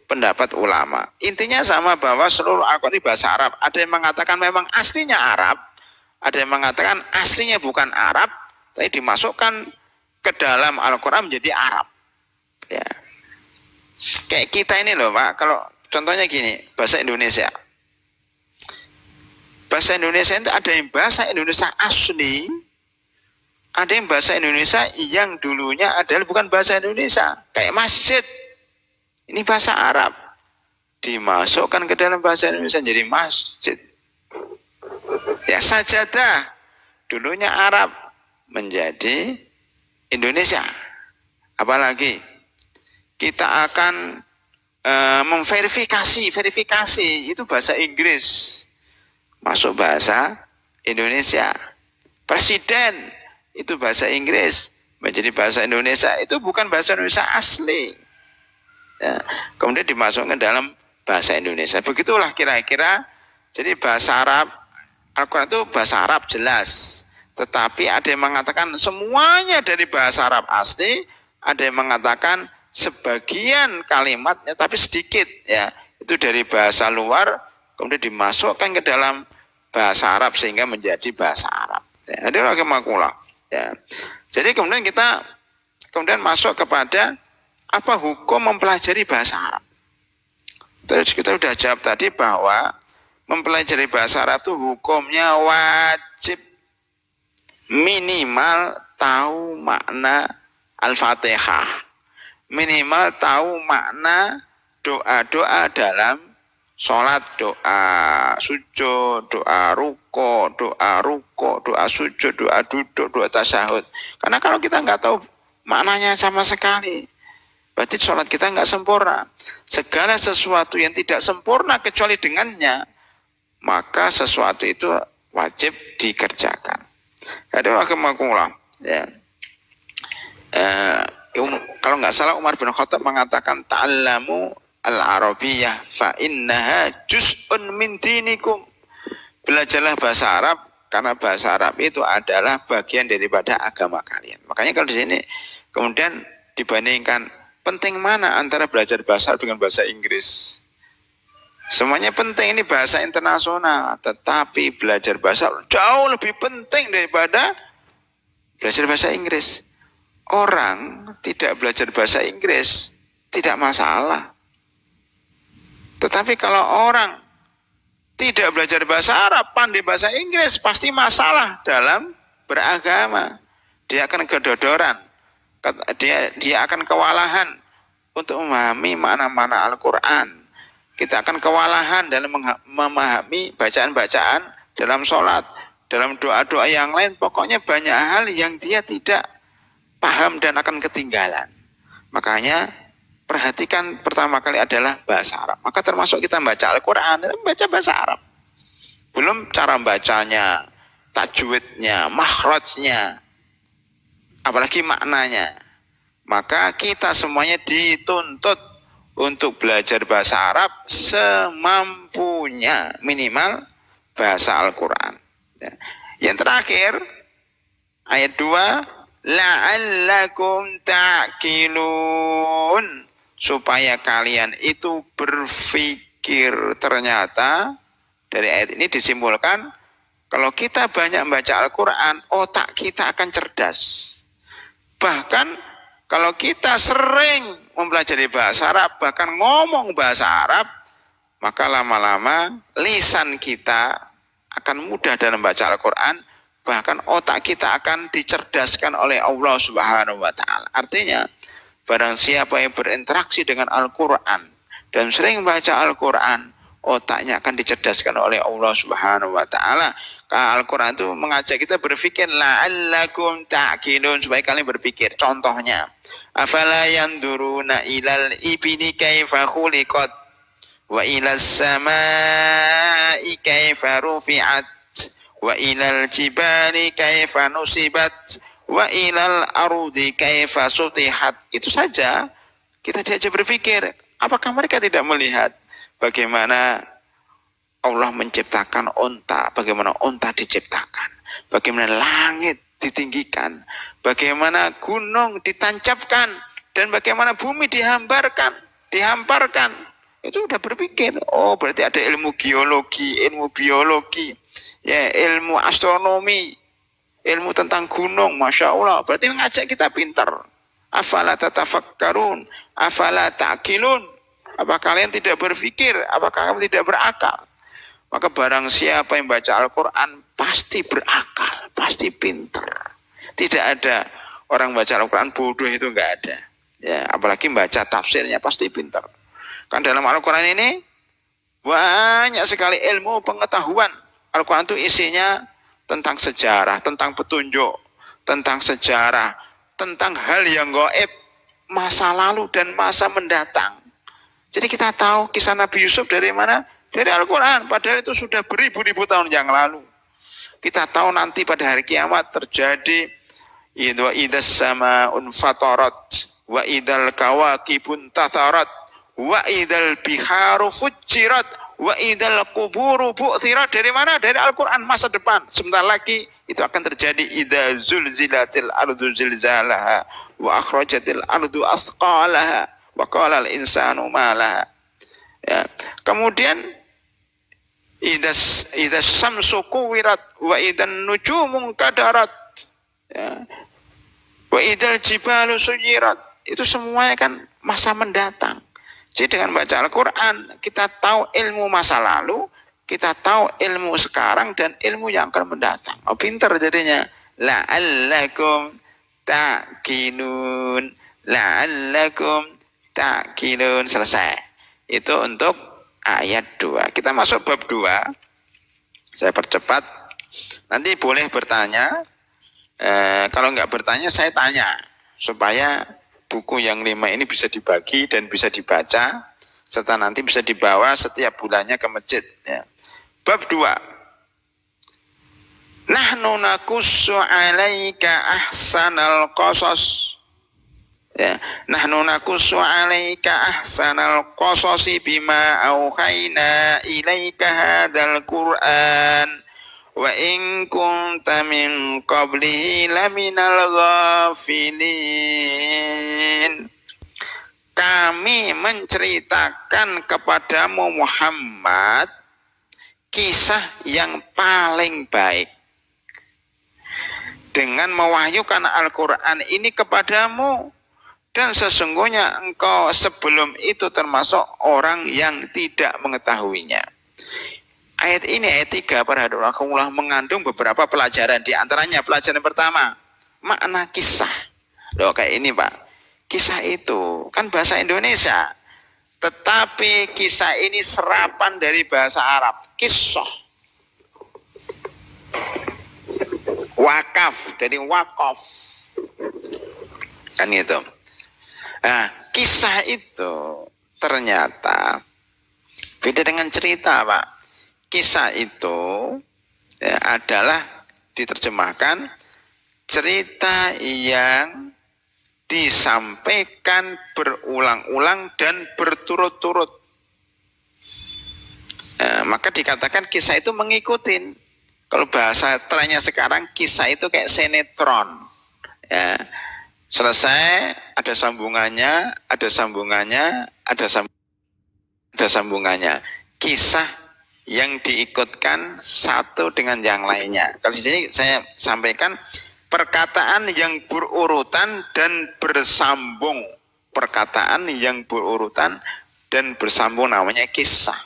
pendapat ulama. Intinya sama, bahwa seluruh Al-Quran ini bahasa Arab. Ada yang mengatakan memang aslinya Arab, ada yang mengatakan aslinya bukan Arab, tapi dimasukkan ke dalam Al-Quran menjadi Arab. Ya. Kayak kita ini loh Pak, kalau contohnya gini, bahasa Indonesia. Bahasa Indonesia itu ada yang bahasa Indonesia asli, ada yang bahasa Indonesia yang dulunya adalah bukan bahasa Indonesia. Kayak masjid, ini bahasa Arab, dimasukkan ke dalam bahasa Indonesia jadi masjid. Ya, sajadah, dulunya Arab menjadi Indonesia. Apalagi kita akan verifikasi itu bahasa Inggris masuk bahasa Indonesia. Presiden itu bahasa Inggris menjadi bahasa Indonesia, itu bukan bahasa Indonesia asli. Ya, kemudian dimasukkan dalam bahasa Indonesia. Begitulah kira-kira. Jadi bahasa Arab, Al-Quran itu bahasa Arab jelas. Tetapi ada yang mengatakan semuanya dari bahasa Arab asli, ada yang mengatakan sebagian kalimatnya tapi sedikit, ya itu dari bahasa luar kemudian dimasukkan ke dalam bahasa Arab sehingga menjadi bahasa Arab. Ya, itu lagi makula. Ya. Jadi kemudian kita masuk kepada apa hukum mempelajari bahasa Arab. Terus kita sudah jawab tadi bahwa mempelajari bahasa Arab itu hukumnya wajib, minimal tahu makna Al-Fatihah, minimal tahu makna doa-doa dalam sholat, doa sujud, doa ruko, doa sujud, doa duduk, doa tasyahud. Karena kalau kita nggak tahu maknanya sama sekali, berarti sholat kita nggak sempurna. Segala sesuatu yang tidak sempurna kecuali dengannya, maka sesuatu itu wajib dikerjakan. Ada rahimakumullah, ya. Kalau nggak salah Umar bin Khattab mengatakan ta'allamu al-arabiyyah fa innaha juz'un min dinikum. Belajarlah bahasa Arab karena bahasa Arab itu adalah bagian daripada agama kalian. Makanya kalau di sini kemudian dibandingkan penting mana antara belajar bahasa Arab dengan bahasa Inggris. Semuanya penting, ini bahasa internasional, tetapi belajar bahasa Arab jauh lebih penting daripada belajar bahasa Inggris. Orang tidak belajar bahasa Inggris tidak masalah. Tetapi kalau orang tidak belajar bahasa Arab, pandai bahasa Inggris, pasti masalah dalam beragama. Dia akan kedodoran, dia akan kewalahan untuk memahami makna-makna Al-Quran. Kita akan kewalahan dalam memahami bacaan-bacaan dalam sholat, dalam doa-doa yang lain. Pokoknya banyak hal yang dia tidak paham dan akan ketinggalan. Makanya perhatikan pertama kali adalah bahasa Arab. Maka termasuk kita membaca Al-Quran, membaca bahasa Arab. Belum cara bacanya, tajwidnya, makhrajnya, apalagi maknanya. Maka kita semuanya dituntut untuk belajar bahasa Arab semampunya, minimal bahasa Al-Quran. Yang terakhir, ayat 2, la'allakum ta'qilun, supaya kalian itu berpikir. Ternyata dari ayat ini disimpulkan, kalau kita banyak membaca Al-Quran, otak kita akan cerdas. Bahkan kalau kita sering mempelajari bahasa Arab, bahkan ngomong bahasa Arab, maka lama-lama lisan kita akan mudah dalam membaca Al-Quran, bahkan otak kita akan dicerdaskan oleh Allah Subhanahu wa Ta'ala. Artinya, barang siapa yang berinteraksi dengan Al-Quran dan sering baca Al-Quran, otaknya akan dicerdaskan oleh Allah Subhanahu wa Ta'ala. Al-Quran itu mengajak kita berpikir, la'allakum ta'qilun, supaya kalian berpikir. Contohnya, afala yanduruna ilal ibni kaifa khuliqat wa ilas samai kaifa rufi'at wa ilal jibali kaifa nusibat wa ilal arudi kaifa sutihat. Itu saja kita diajak berpikir. Apakah mereka tidak melihat bagaimana Allah menciptakan unta, bagaimana unta diciptakan, bagaimana langit ditinggikan, bagaimana gunung ditancapkan, dan bagaimana bumi dihamparkan. Itu sudah berpikir. Oh, berarti ada ilmu geologi, ilmu biologi, ya, ilmu astronomi, ilmu tentang gunung. Masya Allah, berarti mengajak kita pintar. Afala tatafakkarun, afala ta'qilun. Apa kalian tidak berpikir? Apakah kalian tidak berakal? Maka barang siapa yang baca Al-Quran pasti berakal, pasti pintar. Tidak ada orang baca Al-Quran bodoh, itu enggak ada. Ya, apalagi baca tafsirnya pasti pintar. Kan dalam Al-Quran ini banyak sekali ilmu pengetahuan. Al-Quran itu isinya tentang sejarah, tentang petunjuk, tentang sejarah, tentang hal yang gaib, masa lalu dan masa mendatang. Jadi kita tahu kisah Nabi Yusuf dari mana? Dari Al-Quran, padahal itu sudah beribu-ribu tahun yang lalu. Kita tahu nanti pada hari kiamat terjadi wa idas sama'un fatarat wa idal kawakibun tatarat wa idal biharu fujirat wa idal kuburu bu'thirat. Dari mana? Dari Al-Quran, masa depan. Sebentar lagi itu akan terjadi. Idza zulzilatil ardu zilzalaha wa akhrajatil ardu athqalaha wa qala al-insanu ma laha. Ya. Kemudian idas samsu kuwirat wa idan nujumun kadarat, ya, wa idal jibalu suyirat. Itu semuanya kan masa mendatang. Jadi dengan baca Al-Quran kita tahu ilmu masa lalu, kita tahu ilmu sekarang dan ilmu yang akan mendatang. Oh, pintar jadinya. La'allakum ta'qilun, la'allakum ta'qilun. Selesai. Itu untuk ayat 2. Kita masuk bab 2. Saya percepat. Nanti boleh bertanya. Kalau nggak bertanya, saya tanya. Supaya buku yang 5 ini bisa dibagi dan bisa dibaca, serta nanti bisa dibawa setiap bulannya ke masjid. Ya. Bab 2. Nahnu nakussu 'alaika ahsanal qasas. Ya, nahnu nakussu 'alaika ahsanal qasasi bima auhayna ilaika hadzal Qur'an wa in kunta min qablihi laminal ghafilin. Kami menceritakan kepadamu Muhammad kisah yang paling baik dengan mewahyukan Al-Quran ini kepadamu, dan sesungguhnya engkau sebelum itu termasuk orang yang tidak mengetahuinya. Ayat ini, ayat 3 para hadirin mengandung beberapa pelajaran. Di antaranya pelajaran pertama, makna kisah. Loh, kayak ini Pak, kisah itu kan bahasa Indonesia, tetapi kisah ini serapan dari bahasa Arab, kisah. Wakaf dari wakaf, kan gitu. Nah, kisah itu ternyata beda dengan cerita Pak. Kisah itu ya, adalah diterjemahkan cerita yang disampaikan berulang-ulang dan berturut-turut. Nah, maka dikatakan kisah itu mengikuti. Kalau bahasa trennya sekarang, kisah itu kayak sinetron. Ya, selesai, ada sambungannya, ada sambungannya, ada sambungannya. Kisah yang diikutkan satu dengan yang lainnya. Kalau di sini saya sampaikan perkataan yang berurutan dan bersambung. Perkataan yang berurutan dan bersambung namanya kisah.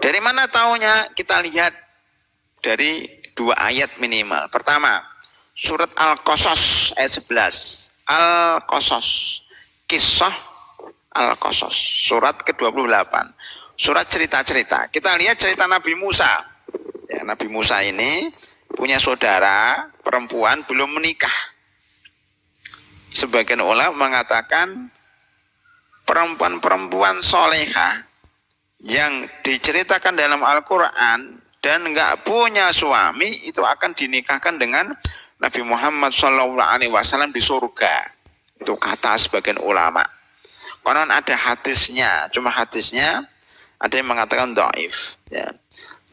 Dari mana taunya? Kita lihat dari 2 ayat minimal. Pertama, surat Al-Qasas ayat 11. Al-Qasas, kisah Al-Qasas, surat ke-28. Surat cerita-cerita. Kita lihat cerita Nabi Musa. Ya, Nabi Musa ini punya saudara perempuan belum menikah. Sebagian ulama mengatakan perempuan-perempuan solehah yang diceritakan dalam Al-Quran dan nggak punya suami itu akan dinikahkan dengan Nabi Muhammad SAW di surga. Itu kata sebagian ulama. Konon ada hadisnya, cuma hadisnya ada yang mengatakan dhaif. Ya.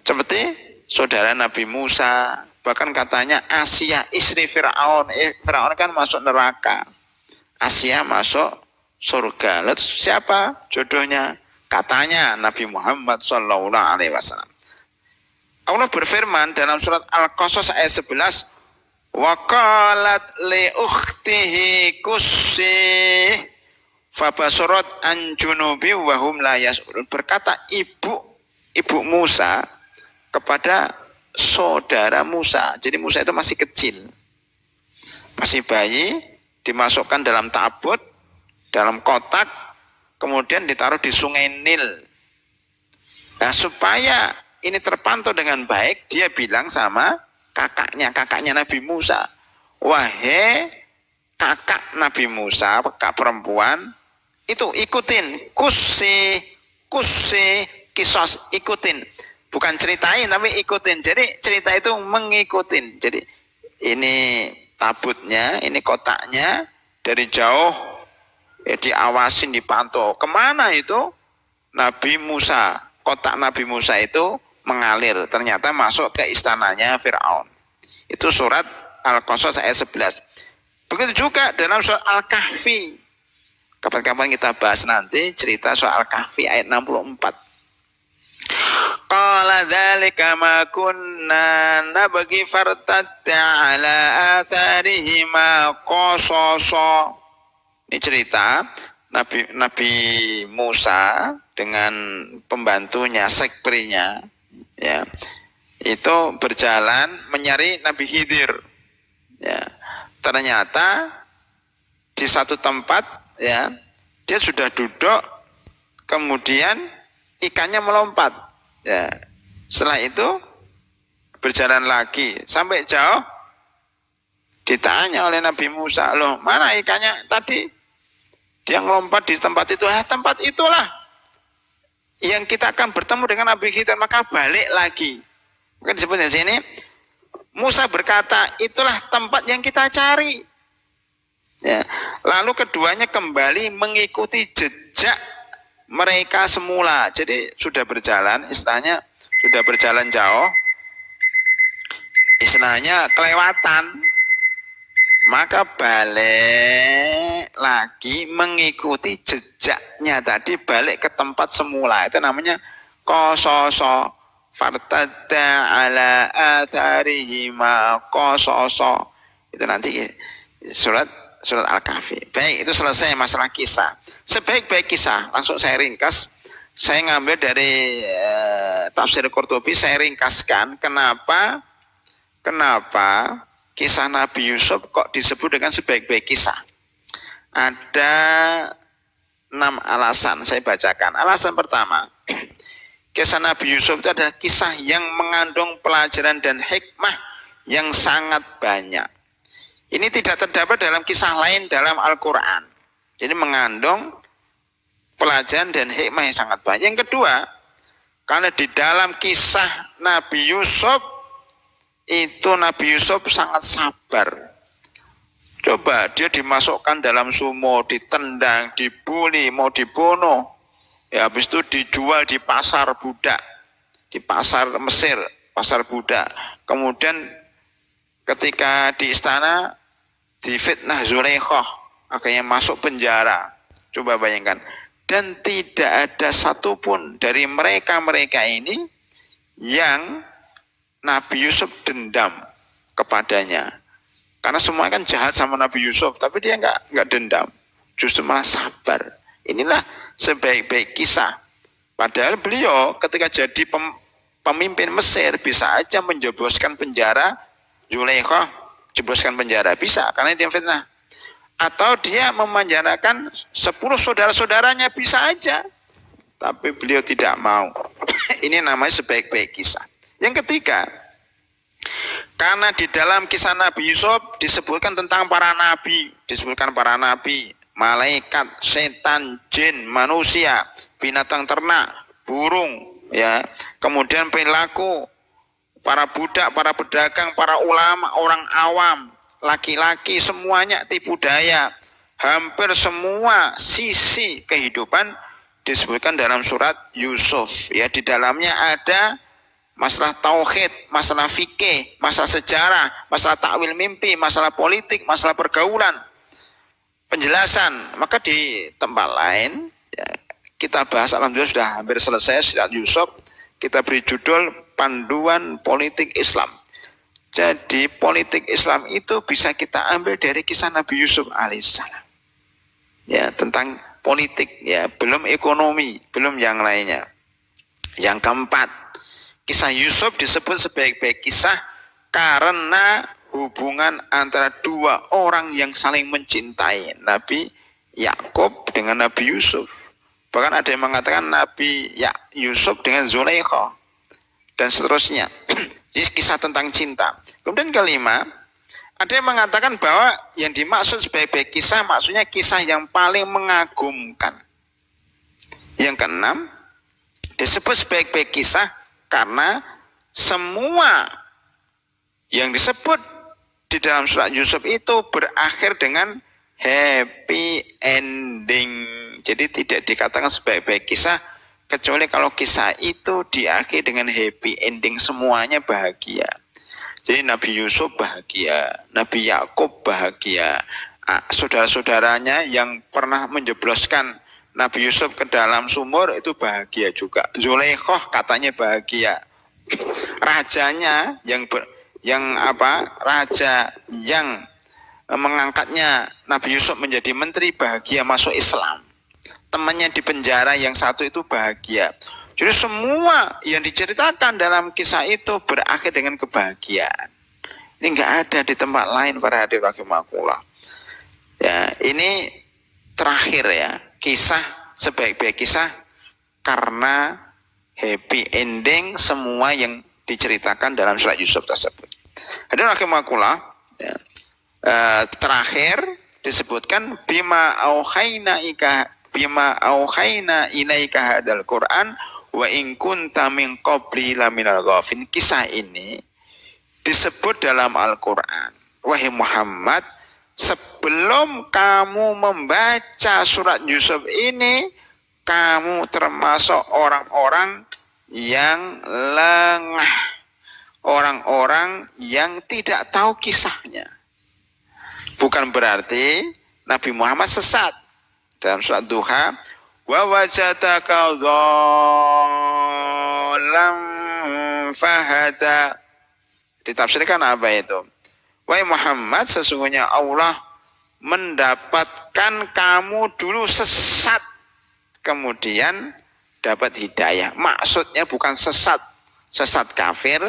Seperti saudara Nabi Musa, bahkan katanya Asia istri Fir'aun. Fir'aun kan masuk neraka, Asia masuk surga. Lalu siapa jodohnya? Katanya Nabi Muhammad SAW. Allah berfirman dalam surat Al-Qasas ayat 11, wa qalat li ukhtihi qussi fabasurat an junubi wa hum la yas'urun. Berkata ibu Musa kepada saudara Musa. Jadi Musa itu masih kecil, masih bayi, dimasukkan dalam tabut, dalam kotak, kemudian ditaruh di sungai Nil. Nah, supaya ini terpantau dengan baik, dia bilang sama kakaknya Nabi Musa, wahai kakak Nabi Musa, kakak perempuan, itu ikutin, kusi, kisos, ikutin. Bukan ceritain, tapi ikutin. Jadi cerita itu mengikutin. Jadi ini tabutnya, ini kotaknya, dari jauh ya, diawasin, dipantau. Kemana itu? Nabi Musa, kotak Nabi Musa itu mengalir. Ternyata masuk ke istananya Fir'aun. Itu surat Al-Qasas ayat 11. Begitu juga dalam surat Al-Kahfi. Kapan-kapan kita bahas nanti cerita soal Al-Kahfi ayat 64. Qala dzalika ma kunna nabghi fartadda ala atharihima qasasa. Ini cerita Nabi Musa dengan pembantunya, sekprinya, ya, itu berjalan mencari Nabi Khidir. Ya, ternyata di satu tempat, ya, dia sudah duduk, kemudian ikannya melompat. Ya, setelah itu berjalan lagi sampai jauh, Ditanya oleh Nabi Musa, loh mana ikannya tadi? Dia ngelompat di tempat itu. Tempat itulah yang kita akan bertemu dengan Nabi Khidir, maka balik lagi. Maka disebut di sini, Musa berkata, itulah tempat yang kita cari. Ya. Lalu keduanya kembali mengikuti jejak mereka semula. Jadi sudah berjalan, istilahnya sudah berjalan jauh, istilahnya kelewatan, maka balik lagi mengikuti jejaknya tadi, balik ke tempat semula. Itu namanya qasoso, fartadda ala atharihima qasoso. Itu nanti surat Al-Kahfi. Baik, itu selesai masalah kisah. Sebaik-baik kisah, langsung saya ringkas. Saya ngambil dari tafsir Qurtubi, saya ringkaskan kenapa kisah Nabi Yusuf kok disebut dengan sebaik-baik kisah. Ada 6 alasan, saya bacakan. Alasan pertama, kisah Nabi Yusuf itu adalah kisah yang mengandung pelajaran dan hikmah yang sangat banyak. Ini tidak terdapat dalam kisah lain dalam Al-Quran. Jadi mengandung pelajaran dan hikmah yang sangat banyak. Yang kedua, karena di dalam kisah Nabi Yusuf itu Nabi Yusuf sangat sabar. Coba dia dimasukkan dalam sumur, ditendang, dibuli, mau dibunuh. Ya habis itu dijual di pasar budak, di pasar Mesir, pasar budak. Kemudian ketika di istana difitnah Zulaikha, akhirnya masuk penjara. Coba bayangkan. Dan tidak ada satupun dari mereka ini yang Nabi Yusuf dendam kepadanya, karena semua kan jahat sama Nabi Yusuf, tapi dia nggak dendam, justru malah sabar. Inilah sebaik-baik kisah. Padahal beliau ketika jadi pemimpin Mesir bisa aja menjebloskan penjara Zulaikha, jebloskan penjara bisa karena dia fitnah, atau dia memenjarakan 10 saudara-saudaranya bisa aja, tapi beliau tidak mau. Ini namanya sebaik-baik kisah. Yang ketiga, karena di dalam kisah Nabi Yusuf disebutkan tentang para nabi, malaikat, setan, jin, manusia, binatang ternak, burung, ya. Kemudian perilaku para budak, para pedagang, para ulama, orang awam, laki-laki, semuanya tipu daya. Hampir semua sisi kehidupan disebutkan dalam surat Yusuf. Ya, di dalamnya ada masalah tauhid, masalah fikih, masalah sejarah, masalah takwil mimpi, masalah politik, masalah pergaulan, penjelasan. Maka di tempat lain ya, kita bahas, alhamdulillah sudah hampir selesai surat Yusuf. Kita beri judul Panduan Politik Islam. Jadi politik Islam itu bisa kita ambil dari kisah Nabi Yusuf alaihissalam. Ya, tentang politik, ya, belum ekonomi, belum yang lainnya. Yang keempat, kisah Yusuf disebut sebaik-baik kisah karena hubungan antara dua orang yang saling mencintai, Nabi Yakub dengan Nabi Yusuf. Bahkan ada yang mengatakan Nabi Yusuf dengan Zulaikha dan seterusnya. Jadi kisah tentang cinta. Kemudian kelima, ada yang mengatakan bahwa yang dimaksud sebaik-baik kisah maksudnya kisah yang paling mengagumkan. Yang keenam, disebut sebaik-baik kisah karena semua yang disebut di dalam surat Yusuf itu berakhir dengan happy ending. Jadi tidak dikatakan sebaik-baik kisah kecuali kalau kisah itu diakhiri dengan happy ending, semuanya bahagia. Jadi Nabi Yusuf bahagia, Nabi Yakub bahagia, saudara-saudaranya yang pernah menjebloskan Nabi Yusuf ke dalam sumur itu bahagia juga. Zulaikha katanya bahagia. Rajanya raja yang mengangkatnya Nabi Yusuf menjadi menteri bahagia masuk Islam. Temannya di penjara yang satu itu bahagia. Jadi semua yang diceritakan dalam kisah itu berakhir dengan kebahagiaan. Ini enggak ada di tempat lain para hadirin rahimakumullah. Ya, ini terakhir ya, kisah sebaik-baik kisah karena happy ending semua yang diceritakan dalam surat Yusuf tersebut. Hadirin rahimakumullah, ya. terakhir disebutkan bima auhayna ilaika hadal Quran wa in kunta min qabli laminal ghafin. Kisah ini disebut dalam Al-Quran, wahai Muhammad, sebelum kamu membaca surat Yusuf ini, kamu termasuk orang-orang yang lengah, orang-orang yang tidak tahu kisahnya. Bukan berarti Nabi Muhammad sesat. Dalam surat Duha, wa wajadaka dhallam fahada, ditafsirkan apa itu? Wahai Muhammad, sesungguhnya Allah mendapatkan kamu dulu sesat, kemudian dapat hidayah. Maksudnya bukan sesat kafir,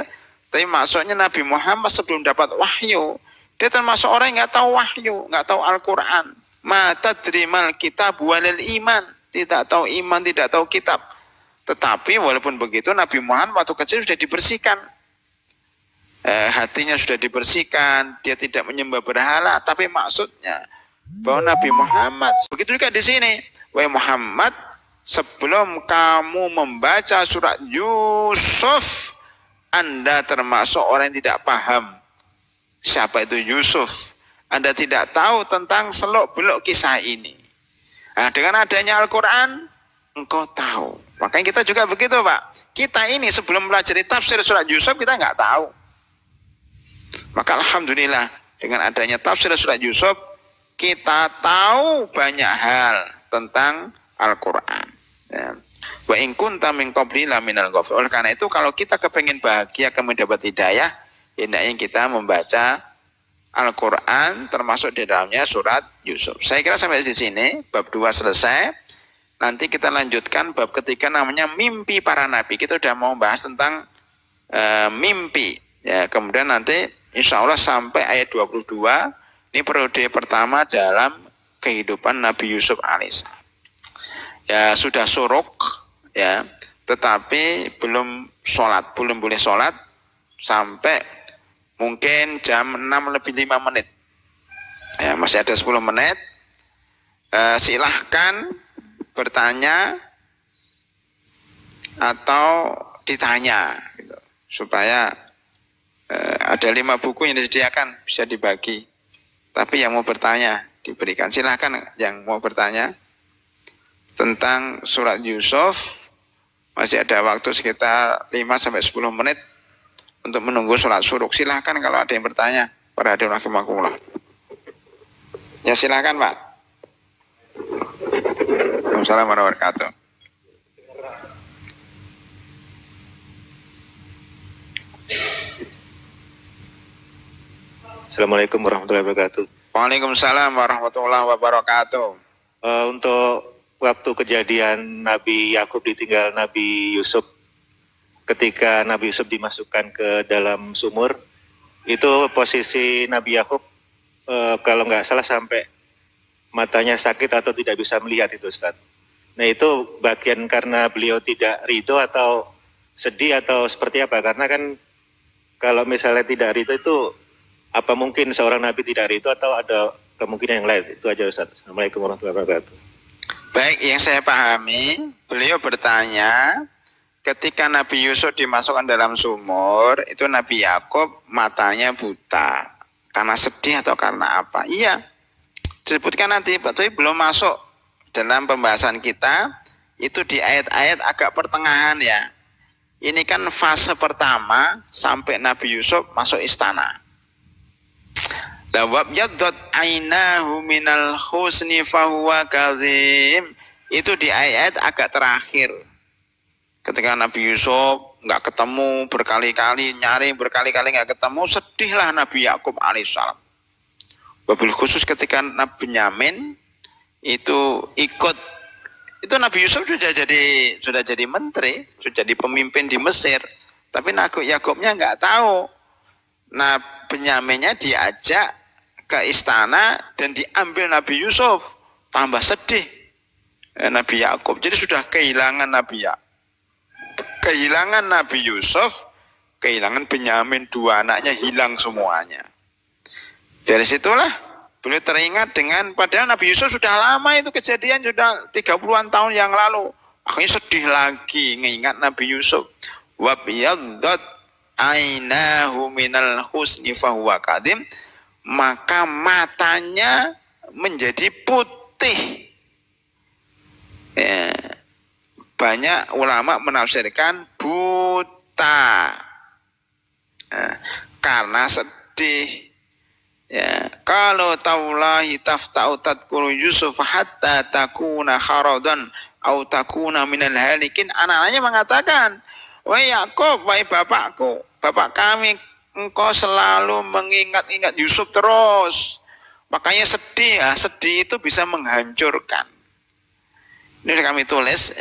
tapi maksudnya Nabi Muhammad sebelum dapat wahyu, dia termasuk orang yang nggak tahu wahyu, nggak tahu Al-Quran. Ma tadrimal kitab walil iman, tidak tahu iman, tidak tahu kitab. Tetapi walaupun begitu, Nabi Muhammad waktu kecil sudah dibersihkan, hatinya sudah dibersihkan, dia tidak menyembah berhala. Tapi maksudnya bahwa Nabi Muhammad, begitu juga di sini, wahai Muhammad, sebelum kamu membaca surat Yusuf, Anda termasuk orang yang tidak paham siapa itu Yusuf. Anda tidak tahu tentang seluk-beluk kisah ini. Nah, dengan adanya Al-Quran, engkau tahu. Makanya kita juga begitu, Pak. Kita ini sebelum belajar tafsir surat Yusuf, kita nggak tahu. Maka Alhamdulillah, dengan adanya tafsir surat Yusuf, kita tahu banyak hal tentang Al-Quran. Ya. Wa in kunta min qabli laminal ghafil. Oleh karena itu, kalau kita kepengen bahagia, kemudian dapat hidayah, hendaknya kita membaca Al-Quran, termasuk di dalamnya surat Yusuf. Saya kira sampai di sini bab 2 selesai. Nanti kita lanjutkan bab ketiga, namanya mimpi para nabi. Kita sudah mau bahas tentang mimpi. Ya, kemudian nanti insya Allah sampai ayat 22. Ini periode pertama dalam kehidupan Nabi Yusuf alaihissalam. Ya, sudah suruk, ya, tetapi belum sholat, belum boleh sholat sampai mungkin jam 6 lebih 5 menit. Ya, masih ada 10 menit. Silahkan bertanya atau ditanya, gitu, supaya ada 5 buku yang disediakan, bisa dibagi. Tapi yang mau bertanya diberikan. Silahkan yang mau bertanya tentang surat Yusuf. Masih ada waktu sekitar 5-10 menit untuk menunggu sholat suruk. Silahkan kalau ada yang bertanya. Para hadirin rahimakumullah. Ya silahkan, Pak. Assalamualaikum warahmatullahi wabarakatuh. Assalamualaikum warahmatullahi wabarakatuh. Waalaikumsalam warahmatullahi wabarakatuh. Untuk waktu kejadian Nabi Yakub ditinggal Nabi Yusuf, ketika Nabi Yusuf dimasukkan ke dalam sumur, itu posisi Nabi Yakub kalau nggak salah sampai matanya sakit atau tidak bisa melihat itu, Ustaz. Nah, itu bagian karena beliau tidak ridho atau sedih atau seperti apa? Karena kan kalau misalnya tidak ridho itu, apa mungkin seorang Nabi tidak ridho atau ada kemungkinan yang lain? Itu aja, Ustaz. Assalamualaikum warahmatullahi wabarakatuh. Baik, yang saya pahami, beliau bertanya, ketika Nabi Yusuf dimasukkan dalam sumur, itu Nabi Yakub matanya buta. Karena sedih atau karena apa? Iya, disebutkan nanti, tapi belum masuk dalam pembahasan kita. Itu di ayat-ayat agak pertengahan ya. Ini kan fase pertama sampai Nabi Yusuf masuk istana. Lawab yaddot ainahu minal husni fahuwa kadhim. Itu di ayat agak terakhir. Ketika Nabi Yusuf nggak ketemu berkali-kali, nyari berkali-kali nggak ketemu, sedihlah Nabi Yakub alaihissalam. Wabil khusus ketika Nabi Benyamin itu ikut, itu Nabi Yusuf sudah jadi menteri, sudah jadi pemimpin di Mesir, tapi Nabi Yakubnya nggak tahu. Nah, Benyaminnya diajak ke istana dan diambil Nabi Yusuf, tambah sedih Nabi Yakub. Jadi sudah kehilangan kehilangan Nabi Yusuf, kehilangan Benyamin, 2 anaknya hilang semuanya. Dari situlah beliau teringat dengan, padahal Nabi Yusuf sudah lama itu kejadian, sudah 30-an tahun yang lalu. Akhirnya sedih lagi mengingat Nabi Yusuf. Wa biyaddat ainahu minal husni fahuwa kadim, maka matanya menjadi putih. Ya. Banyak ulama menafsirkan buta, karena sedih. Ya, kalau taulahi tafta'u tadkuru Yusuf hatta takuna kharadan au takuna minal halikin. Anak-anaknya mengatakan, wahai Yakub, wahai bapakku, bapak kami, engkau selalu mengingat-ingat Yusuf terus. Makanya sedih. Sedih itu bisa menghancurkan. Ini kami tulis,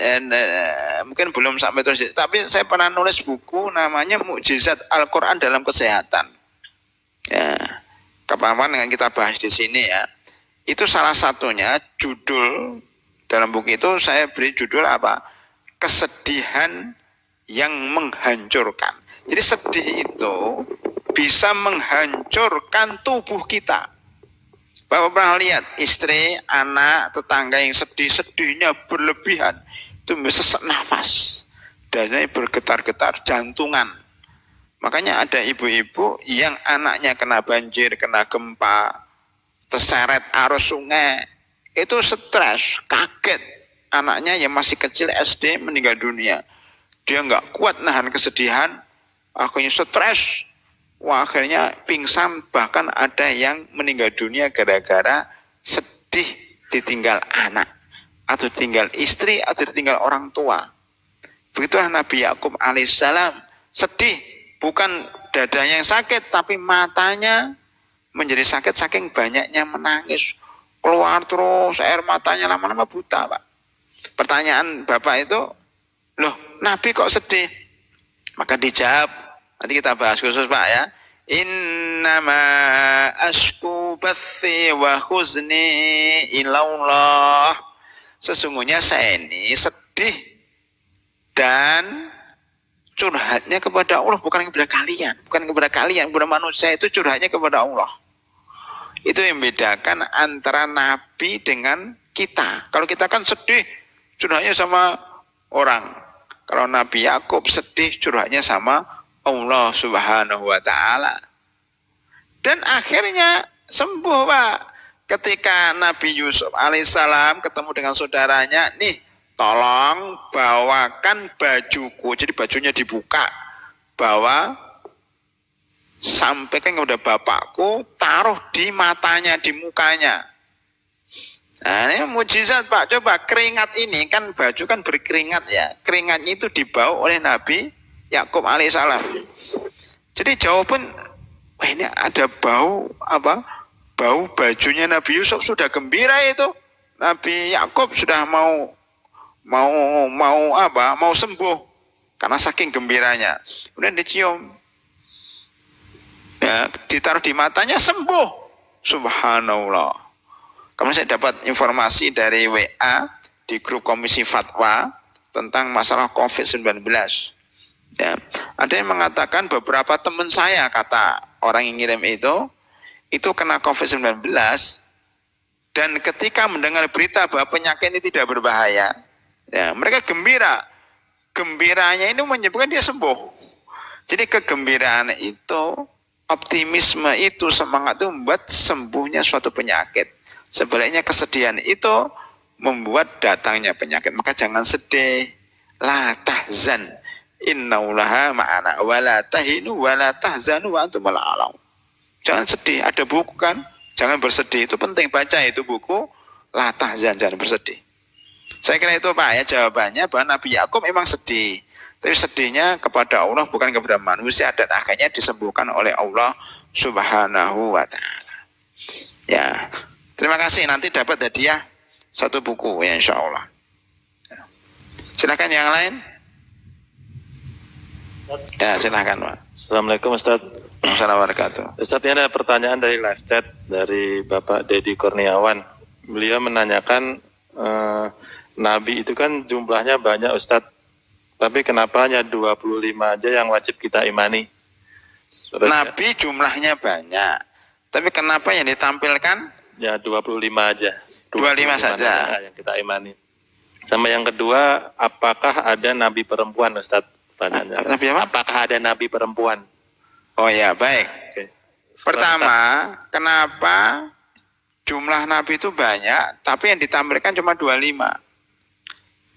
mungkin belum sampai tulis, tapi saya pernah nulis buku namanya Mukjizat Al-Quran dalam Kesehatan. Ya, kapan-kapan dengan kita bahas di sini ya. Itu salah satunya judul dalam buku itu saya beri judul apa? Kesedihan yang menghancurkan. Jadi sedih itu bisa menghancurkan tubuh kita. Bapak pernah lihat istri, anak, tetangga yang sedih-sedihnya berlebihan, itu bisa sesak nafas, dadanya bergetar-getar, jantungan. Makanya ada ibu-ibu yang anaknya kena banjir, kena gempa, terseret arus sungai, itu stres, kaget. Anaknya yang masih kecil SD meninggal dunia. Dia nggak kuat nahan kesedihan, akhirnya stres. Wah, akhirnya pingsan, bahkan ada yang meninggal dunia gara-gara sedih ditinggal anak, atau tinggal istri, atau ditinggal orang tua. Begitulah Nabi Yakub alaihissalam, sedih, bukan dadanya yang sakit, tapi matanya menjadi sakit saking banyaknya menangis, keluar terus air matanya, lama-lama buta, Pak. Pertanyaan Bapak itu, loh Nabi kok sedih? Maka dijawab, nanti kita bahas khusus Pak ya. Innama asku bathi wa huzni ilallah. Sesungguhnya saya ini sedih dan curhatnya kepada Allah, bukan kepada kalian. Kepada manusia, itu curhatnya kepada Allah. Itu yang membedakan antara Nabi dengan kita. Kalau kita kan sedih, curhatnya sama orang. Kalau Nabi Yakub sedih, curhatnya sama Allah Subhanahu wa ta'ala. Dan akhirnya sembuh, Pak. Ketika Nabi Yusuf alaihissalam ketemu dengan saudaranya, nih tolong bawakan bajuku. Jadi bajunya dibuka, bawa, sampaikan kepada bapakku, taruh di matanya, di mukanya. Nah, ini mujizat, Pak. Coba keringat ini kan, baju kan berkeringat ya. Keringatnya itu dibawa oleh Nabi Yakub alaihissalam. Jadi jawaban, wah ini ada bau apa? Bau bajunya Nabi Yusuf, sudah gembira itu. Nabi Yakub sudah mau sembuh karena saking gembiranya. Kemudian dicium, ya, ditaruh di matanya, sembuh. Subhanallah. Kemudian saya dapat informasi dari WA di grup Komisi Fatwa tentang masalah COVID-19. Ya, ada yang mengatakan beberapa teman saya, kata orang yang ngirim itu kena COVID-19, dan ketika mendengar berita bahwa penyakit ini tidak berbahaya, ya, mereka gembira. Gembiranya ini menyebabkan dia sembuh. Jadi kegembiraan itu, optimisme itu, semangat itu membuat sembuhnya suatu penyakit. Sebaliknya kesedihan itu membuat datangnya penyakit. Maka jangan sedih, la tahzan, innallaha ma'ana wala tahinu wala tahzanu wa antumul a'laun. Jangan sedih, ada buku kan, jangan bersedih, itu penting, baca itu buku, la tahzan, jangan bersedih. Saya kira itu Pak ya jawabannya, bahwa Nabi Yakub memang sedih, tapi sedihnya kepada Allah bukan kepada manusia, dan akhirnya disembuhkan oleh Allah Subhanahu wa ta'ala. Ya, terima kasih, nanti dapat hadiah satu buku ya insya Allah. Silakan yang lain. Ya, silakan Pak. Assalamualaikum Ustaz. Assalamualaikum warahmatullahi wabarakatuh. Ustaz, ini ada pertanyaan dari live chat dari Bapak Dedi Kurniawan. Beliau menanyakan, Nabi itu kan jumlahnya banyak Ustaz, tapi kenapa hanya 25 aja yang wajib kita imani? Nabi jumlahnya banyak, Tapi kenapa yang ditampilkan Ya 25 aja. 25 saja yang kita imani. Sama yang kedua, apakah ada nabi perempuan, Ustadz? Pertanyaannya. Nabi apa? Apakah ada nabi perempuan? Oh ya, baik. Oke. Pertama, kenapa jumlah nabi itu banyak, tapi yang ditampilkan cuma 25?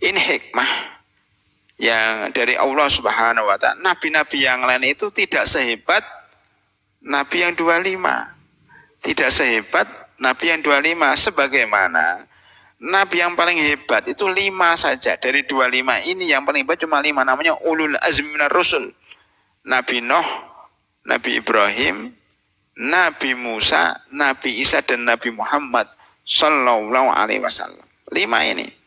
Ini hikmah yang dari Allah Subhanahu wa Ta'ala. Nabi-nabi yang lain itu tidak sehebat nabi yang 25. Tidak sehebat nabi yang 25. Sebagaimana nabi yang paling hebat itu 5 saja. Dari 25 ini yang paling hebat cuma 5. Namanya ulul azmi minar rusul. Nabi Nuh, Nabi Ibrahim, Nabi Musa, Nabi Isa, dan Nabi Muhammad Sallallahu Alaihi Wasallam. 5 ini.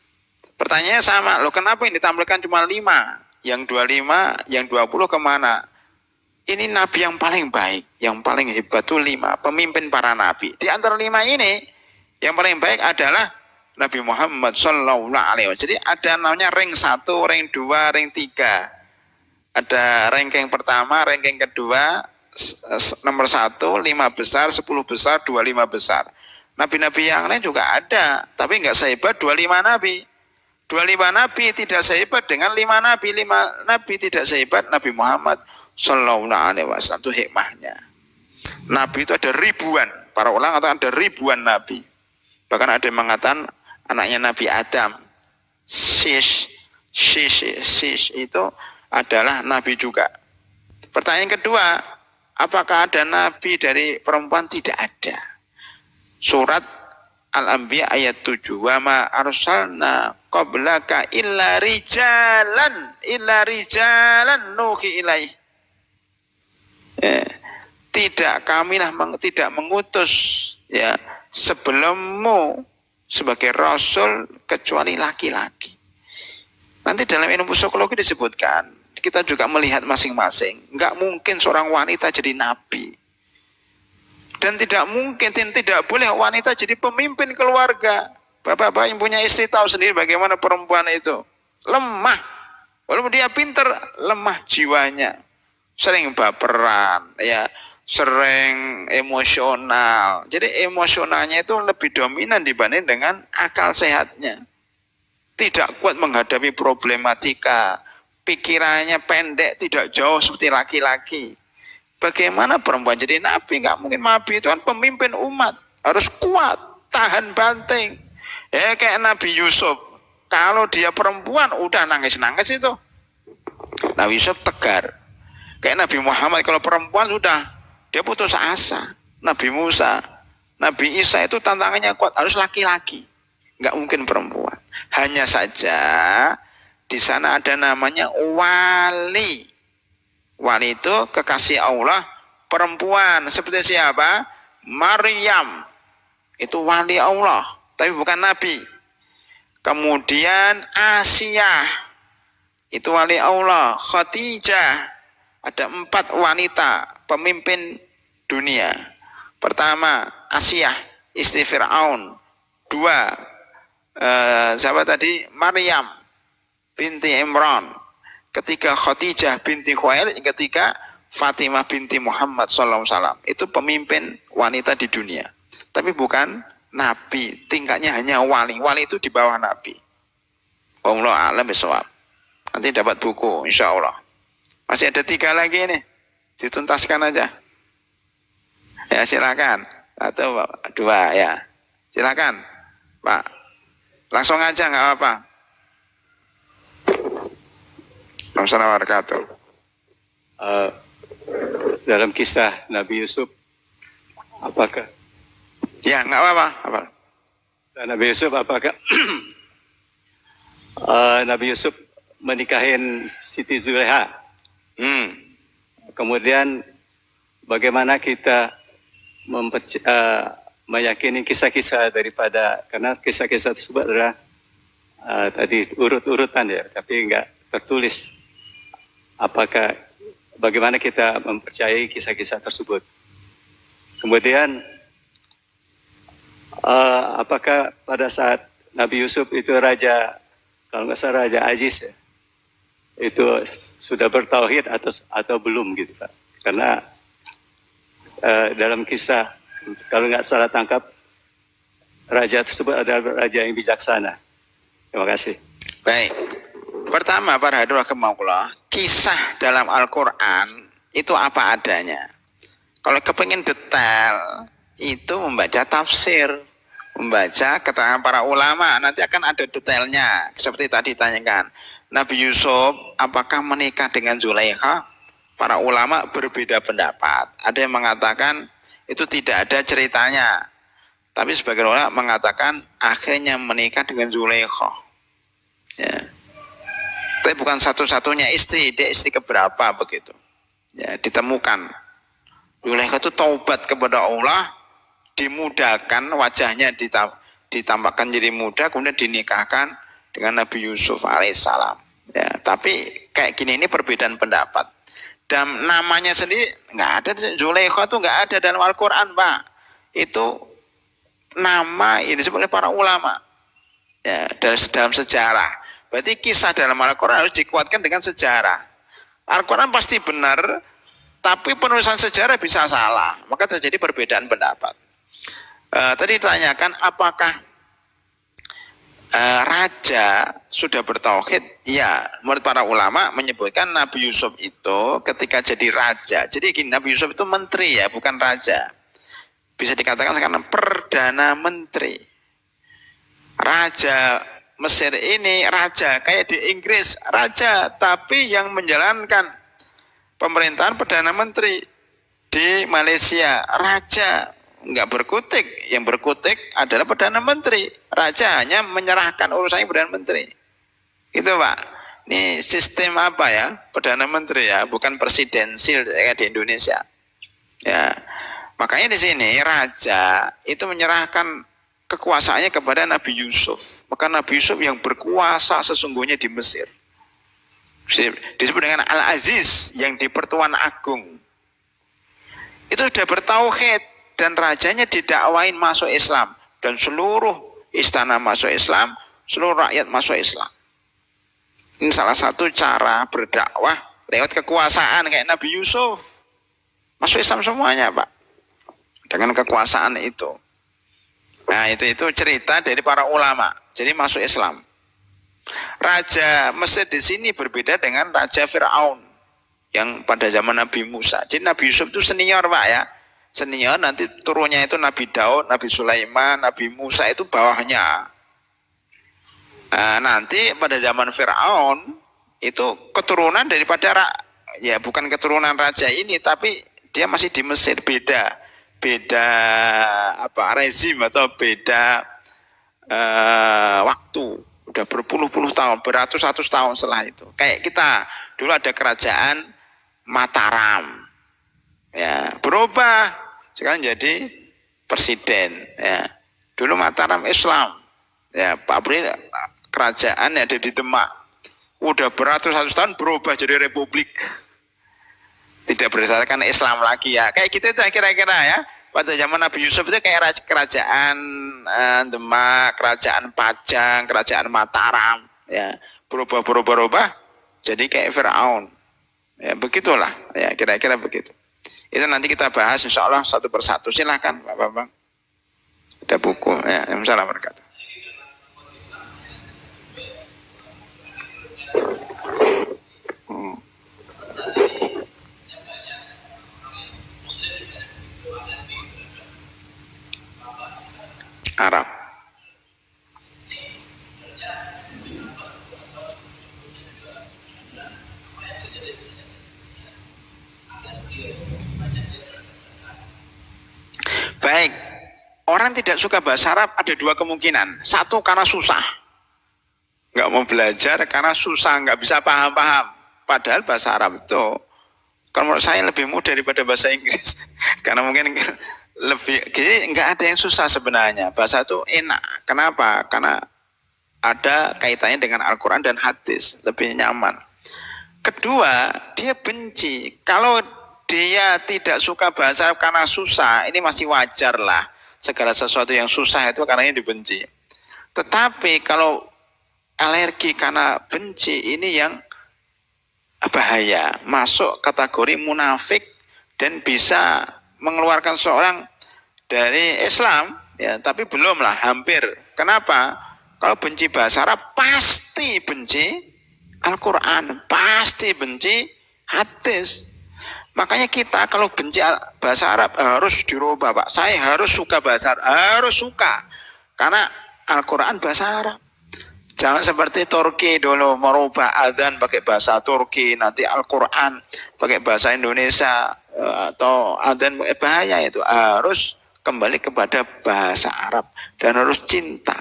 Pertanyaannya sama, loh kenapa yang ditampilkan cuma 5? Yang 25, yang 20 kemana? Ini nabi yang paling baik, yang paling hebat itu 5, pemimpin para nabi. Di antara 5 ini, yang paling baik adalah Nabi Muhammad Sallallahu Alaihi Wasallam. Jadi ada namanya rank 1, rank 2, rank 3. Ada ranking pertama, ranking kedua, nomor 1, 5 besar, 10 besar, 25 besar. Nabi-nabi yang lain juga ada, tapi nggak sehebat 25 nabi. 25 nabi tidak sehebat dengan 5 nabi. 5 nabi tidak sehebat Nabi Muhammad Sallallahu Alaihi Wasallam. Itu hikmahnya. Nabi itu ada ribuan. Para ulama katakan ada ribuan nabi. Bahkan ada yang mengatakan anaknya Nabi Adam, Sis itu adalah nabi juga. Pertanyaan kedua, apakah ada nabi dari perempuan? Tidak ada. Surat Al-Anbiya ayat 7, wa ma arsalna qablaka illa rijalan nuhi ilaih. Tidak, kamilah tidak mengutus ya sebelummu sebagai rasul kecuali laki-laki. Nanti dalam ilmu psikologi disebutkan, kita juga melihat masing-masing. Enggak mungkin seorang wanita jadi nabi. Dan tidak mungkin, tidak boleh wanita jadi pemimpin keluarga. Bapak-bapak yang punya istri tahu sendiri bagaimana perempuan itu. Lemah. Walaupun dia pintar, lemah jiwanya. Sering baperan, ya, sering emosional. Jadi emosionalnya itu lebih dominan dibanding dengan akal sehatnya. Tidak kuat menghadapi problematika. Pikirannya pendek, tidak jauh seperti laki-laki. Bagaimana perempuan jadi nabi? Nggak mungkin. Nabi itu kan pemimpin umat, harus kuat, tahan banting. Ya kayak Nabi Yusuf, kalau dia perempuan udah nangis-nangis itu. Nabi Yusuf tegar. Kayak Nabi Muhammad kalau perempuan sudah dia putus asa. Nabi Musa, Nabi Isa itu tantangannya kuat, harus laki-laki. Nggak mungkin perempuan. Hanya saja di sana ada namanya wali. Wali itu kekasih Allah perempuan. Seperti siapa? Maryam. Itu wali Allah, tapi bukan nabi. Kemudian Asiyah, itu wali Allah. Khadijah. Ada 4 wanita pemimpin dunia. Pertama, Asiyah, istri Fir'aun. 2, siapa tadi? Maryam binti Imran. Ketiga, Khadijah binti Khuwailid. Ketiga, Fatimah binti Muhammad Sallallahu Alaihi Wasallam. Itu pemimpin wanita di dunia, tapi bukan nabi. Tingkatnya hanya wali. Wali itu di bawah nabi. Wallahu a'lam bishawab. Nanti dapat buku, insya Allah. Masih ada 3 lagi ini, dituntaskan aja. Ya silakan. 1, 2 ya. Silakan, Pak. Langsung aja nggak apa-apa. Assalamualaikum warahmatullahi wabarakatuh. Dalam kisah Nabi Yusuf, apakah? Ya nggak apa-apa. Nabi Yusuf apakah Nabi Yusuf menikahin Siti Zulaiha? Kemudian bagaimana kita meyakini kisah-kisah daripada, karena kisah-kisah tersebut adalah tadi urut-urutan ya, tapi enggak tertulis. Apakah bagaimana kita mempercayai kisah-kisah tersebut? Kemudian apakah pada saat Nabi Yusuf itu raja, kalau nggak salah Raja Aziz ya, itu sudah bertauhid atau belum gitu Pak? Karena dalam kisah Kalau nggak salah tangkap, raja tersebut adalah raja yang bijaksana. Terima kasih. Baik. Pertama, para hadirin rahimakumullah, kisah dalam Al-Quran itu apa adanya. Kalau kepingin detail, itu membaca tafsir, membaca keterangan para ulama, nanti akan ada detailnya. Seperti tadi ditanyakan, Nabi Yusuf apakah menikah dengan Zulaikha? Para ulama berbeda pendapat. Ada yang mengatakan itu tidak ada ceritanya, tapi sebagian ulama mengatakan akhirnya menikah dengan Zulaikha. Ya. Tapi bukan satu-satunya istri, dia istri keberapa begitu. Ya, ditemukan. Zulaikha itu taubat kepada Allah, dimudahkan wajahnya ditampakkan jadi muda, kemudian dinikahkan dengan Nabi Yusuf alaihissalam. Ya, tapi kayak gini ini perbedaan pendapat. Dan namanya sendiri nggak ada, Zulaikha itu nggak ada dalam Al-Quran, Pak. Itu nama yang disebut oleh para ulama. Ya, dalam sejarah. Berarti kisah dalam Al-Quran harus dikuatkan dengan sejarah. Al-Quran pasti benar, tapi penulisan sejarah bisa salah. Maka terjadi perbedaan pendapat. Tadi ditanyakan apakah raja sudah bertauhid? Ya, menurut para ulama menyebutkan Nabi Yusuf itu ketika jadi raja. Jadi gini, Nabi Yusuf itu menteri ya, bukan raja. Bisa dikatakan sekarang perdana menteri. Raja Mesir ini raja, kayak di Inggris raja, tapi yang menjalankan pemerintahan perdana menteri. Di Malaysia raja, nggak berkutik, yang berkutik adalah perdana menteri. Raja hanya menyerahkan urusannya perdana menteri. Itu Pak. Ini sistem apa ya? Perdana menteri ya, bukan presidensil kayak di Indonesia. Ya, makanya di sini raja itu menyerahkan kekuasaannya kepada Nabi Yusuf. Maka Nabi Yusuf yang berkuasa sesungguhnya di Mesir. Disebut dengan Al-Aziz, yang di Pertuan Agung. Itu sudah bertauhid dan rajanya didakwain masuk Islam dan seluruh istana masuk Islam, seluruh rakyat masuk Islam. Ini salah satu cara berdakwah lewat kekuasaan kayak Nabi Yusuf. Masuk Islam semuanya, Pak. Dengan kekuasaan itu. Nah, itu cerita dari para ulama. Jadi masuk Islam. Raja Mesir di sini berbeda dengan Raja Fir'aun yang pada zaman Nabi Musa. Jadi Nabi Yusuf itu senior, Pak ya. Senior, nanti turunnya itu Nabi Daud, Nabi Sulaiman, Nabi Musa itu bawahnya. Nah, nanti pada zaman Fir'aun itu keturunan daripada ya bukan keturunan raja ini, tapi dia masih di Mesir, beda apa rezim atau beda waktu. Udah berpuluh-puluh tahun, beratus-ratus tahun setelah itu. Kayak kita dulu ada kerajaan Mataram, ya berubah sekarang jadi presiden. Ya, dulu Mataram Islam, ya Pak Bri kerajaan yang ada di Demak, udah beratus-ratus tahun berubah jadi republik, tidak berdasarkan Islam lagi ya. Kayak gitu itu kira-kira ya. Pada zaman Nabi Yusuf itu kayak kerajaan Demak, kerajaan Pajang, kerajaan Mataram, ya berubah jadi kayak Fir'aun. Ya begitulah, ya kira-kira begitu. Itu nanti kita bahas insya Allah satu persatu. Silahkan Pak Bambang. Ada buku ya. Assalamualaikum warahmatullahi wabarakatuh. Arab. Baik, orang tidak suka bahasa Arab ada dua kemungkinan. Satu karena susah, nggak mau belajar karena susah, nggak bisa paham-paham. Padahal bahasa Arab itu, kalau menurut saya lebih mudah daripada bahasa Inggris. Karena mungkin lebih, jadi nggak ada yang susah sebenarnya. Bahasa itu enak. Kenapa? Karena ada kaitannya dengan Al-Quran dan hadis, lebih nyaman. Kedua, dia benci. Kalau dia tidak suka bahasa Arab karena susah, ini masih wajar lah. Segala sesuatu yang susah itu karena ini dibenci. Tetapi kalau alergi karena benci, ini yang bahaya. Masuk kategori munafik dan bisa mengeluarkan seorang dari Islam, ya, tapi belum lah, hampir. Kenapa? Kalau benci bahasa Arab pasti benci Al-Quran, pasti benci hadis. Makanya kita kalau benci bahasa Arab harus dirubah, Pak. Saya harus suka bahasa Arab, harus suka, karena Al-Quran bahasa Arab. Jangan seperti Turki dulu merubah adzan pakai bahasa Turki, nanti Al-Quran pakai bahasa Indonesia, atau adzan bahaya itu. Harus kembali kepada bahasa Arab dan harus cinta.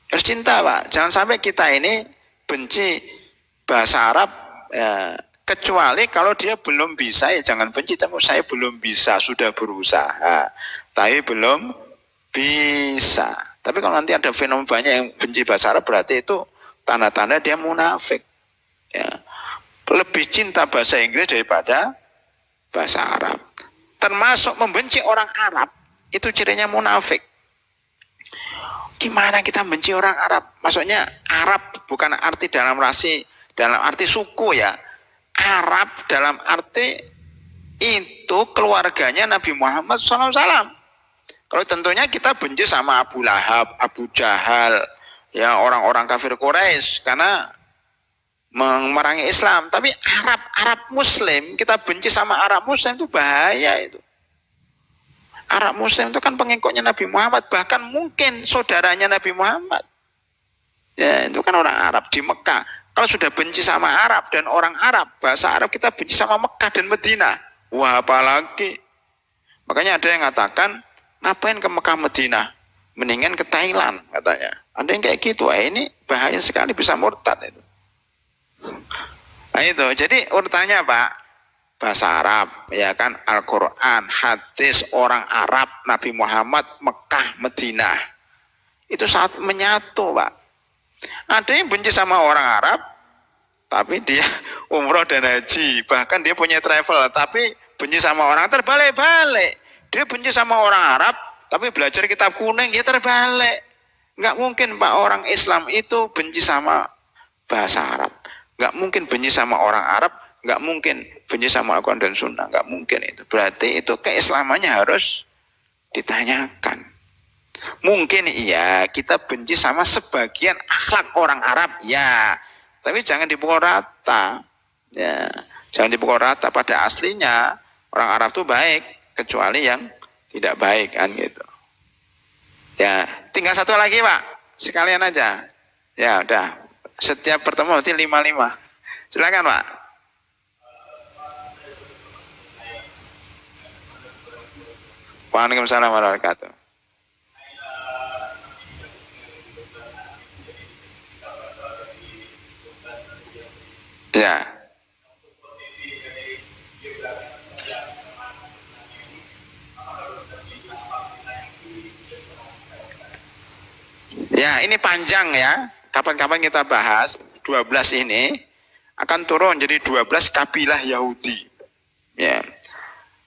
Harus cinta, Pak. Jangan sampai kita ini benci bahasa Arab, kecuali kalau dia belum bisa, ya jangan benci. Saya belum bisa, sudah berusaha, tapi belum bisa. Tapi kalau nanti ada fenomena banyak yang benci bahasa Arab, berarti itu tanda-tanda dia munafik. Ya. Lebih cinta bahasa Inggris daripada bahasa Arab. Termasuk membenci orang Arab, itu cirinya munafik. Gimana kita benci orang Arab? Maksudnya Arab bukan arti dalam arti suku ya. Arab dalam arti itu keluarganya Nabi Muhammad SAW. Kalau tentunya kita benci sama Abu Lahab, Abu Jahal, ya orang-orang kafir Quraisy karena memerangi Islam. Tapi Arab Muslim, kita benci sama Arab Muslim itu bahaya itu. Arab Muslim itu kan pengikutnya Nabi Muhammad, bahkan mungkin saudaranya Nabi Muhammad. Ya, itu kan orang Arab di Mekah. Kalau sudah benci sama Arab dan orang Arab, bahasa Arab, kita benci sama Mekah dan Madinah. Wah, apalagi. Makanya ada yang mengatakan, ngapain ke Mekah Madinah? Mendingan ke Thailand katanya. Ada yang kayak gitu. Ini bahaya sekali, bisa murtad itu. Nah itu, jadi urutannya Pak, bahasa Arab, ya kan, Al-Quran, hadis orang Arab, Nabi Muhammad, Mekah, Madinah. Itu saat menyatu, Pak. Ada yang benci sama orang Arab, tapi dia umroh dan haji, bahkan dia punya travel, tapi benci sama orang terbalik-balik. Dia benci sama orang Arab, tapi belajar kitab kuning, ya terbalik. Nggak mungkin Pak, orang Islam itu benci sama bahasa Arab. Nggak mungkin benci sama orang Arab, nggak mungkin benci sama Al-Quran dan Sunnah, nggak mungkin itu. Berarti itu keislamannya harus ditanyakan. Mungkin iya, kita benci sama sebagian akhlak orang Arab, ya. Tapi jangan dipukul rata. Ya, jangan dipukul rata. Pada aslinya orang Arab itu baik, kecuali yang tidak baik kan gitu. Ya, tinggal satu lagi Pak, sekalian aja. Ya udah, setiap pertemuan nanti 5-5. Silakan Pak. Waalaikumsalam warahmatullahi wabarakatuh. Ya. Ya, ini panjang ya. Kapan-kapan kita bahas. 12 ini akan turun jadi 12 kabilah Yahudi. Ya.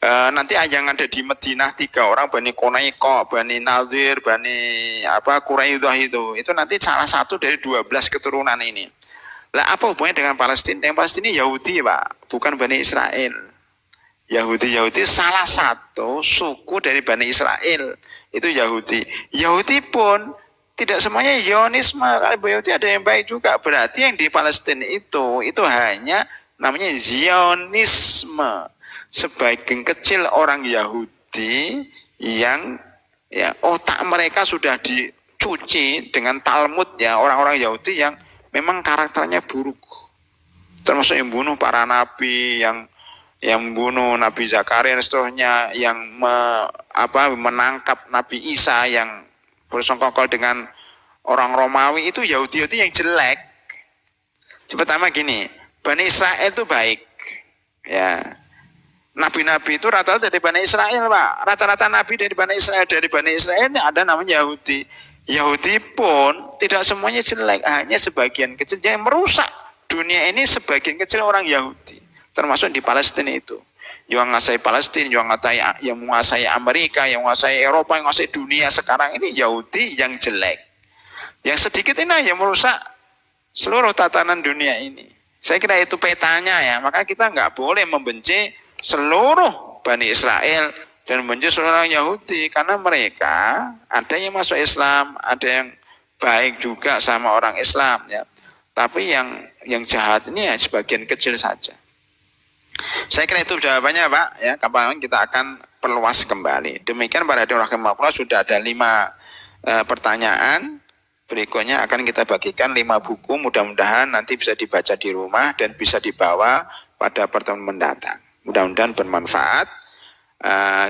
Nanti yang ada di Madinah 3 orang, Bani Quraiko, Bani Nadir, Bani Quraidah itu nanti salah satu dari 12 keturunan ini. Lah apa hubungannya dengan Palestina? Yang Palestina Yahudi Pak, bukan Bani Israel. Yahudi salah satu suku dari Bani Israel, itu Yahudi. Yahudi pun tidak semuanya Zionisme, kalau Yahudi ada yang baik juga. Berarti yang di Palestina itu hanya namanya Zionisme. Sebagian kecil orang Yahudi yang ya otak mereka sudah dicuci dengan Talmud, ya, orang-orang Yahudi yang memang karakternya buruk, termasuk yang bunuh para nabi, yang bunuh Nabi Zakaria dan seterusnya, yang menangkap Nabi Isa, yang bersengkokol dengan orang Romawi, itu Yahudi yang jelek. Pertama gini, Bani Israel itu baik, ya. Nabi-nabi itu rata-rata dari Bani Israel Pak. Rata-rata nabi dari Bani Israel. Dari Bani Israel ini ada namanya Yahudi. Yahudi pun tidak semuanya jelek, hanya sebagian kecil yang merusak dunia ini. Sebagian kecil orang Yahudi, termasuk di Palestina itu, yang menguasai Palestina, yang menguasai Amerika, yang menguasai Eropa, yang menguasai dunia sekarang ini. Yahudi yang jelek, yang sedikit ini yang merusak seluruh tatanan dunia ini. Saya kira itu petanya ya. Maka kita nggak boleh membenci seluruh Bani Israel, dan membenci seorang Yahudi, karena mereka ada yang masuk Islam, ada yang baik juga sama orang Islam ya. Tapi yang jahat ini ya sebagian kecil saja. Saya kira itu jawabannya Pak ya. Kapan kita akan perluas kembali. Demikian para hadirin rahimakumullah, sudah ada 5 pertanyaan. Berikutnya akan kita bagikan 5 buku, mudah-mudahan nanti bisa dibaca di rumah dan bisa dibawa pada pertemuan mendatang. Mudah-mudahan bermanfaat.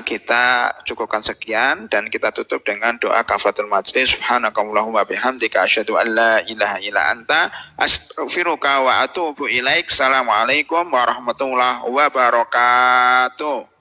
Kita cukupkan sekian dan kita tutup dengan doa kafaratul majlis. Subhanakallahumma bihamdika asyhadu an la ilaha illa anta astaghfiruka wa atubu ilaik. Assalamualaikum warahmatullahi wabarakatuh.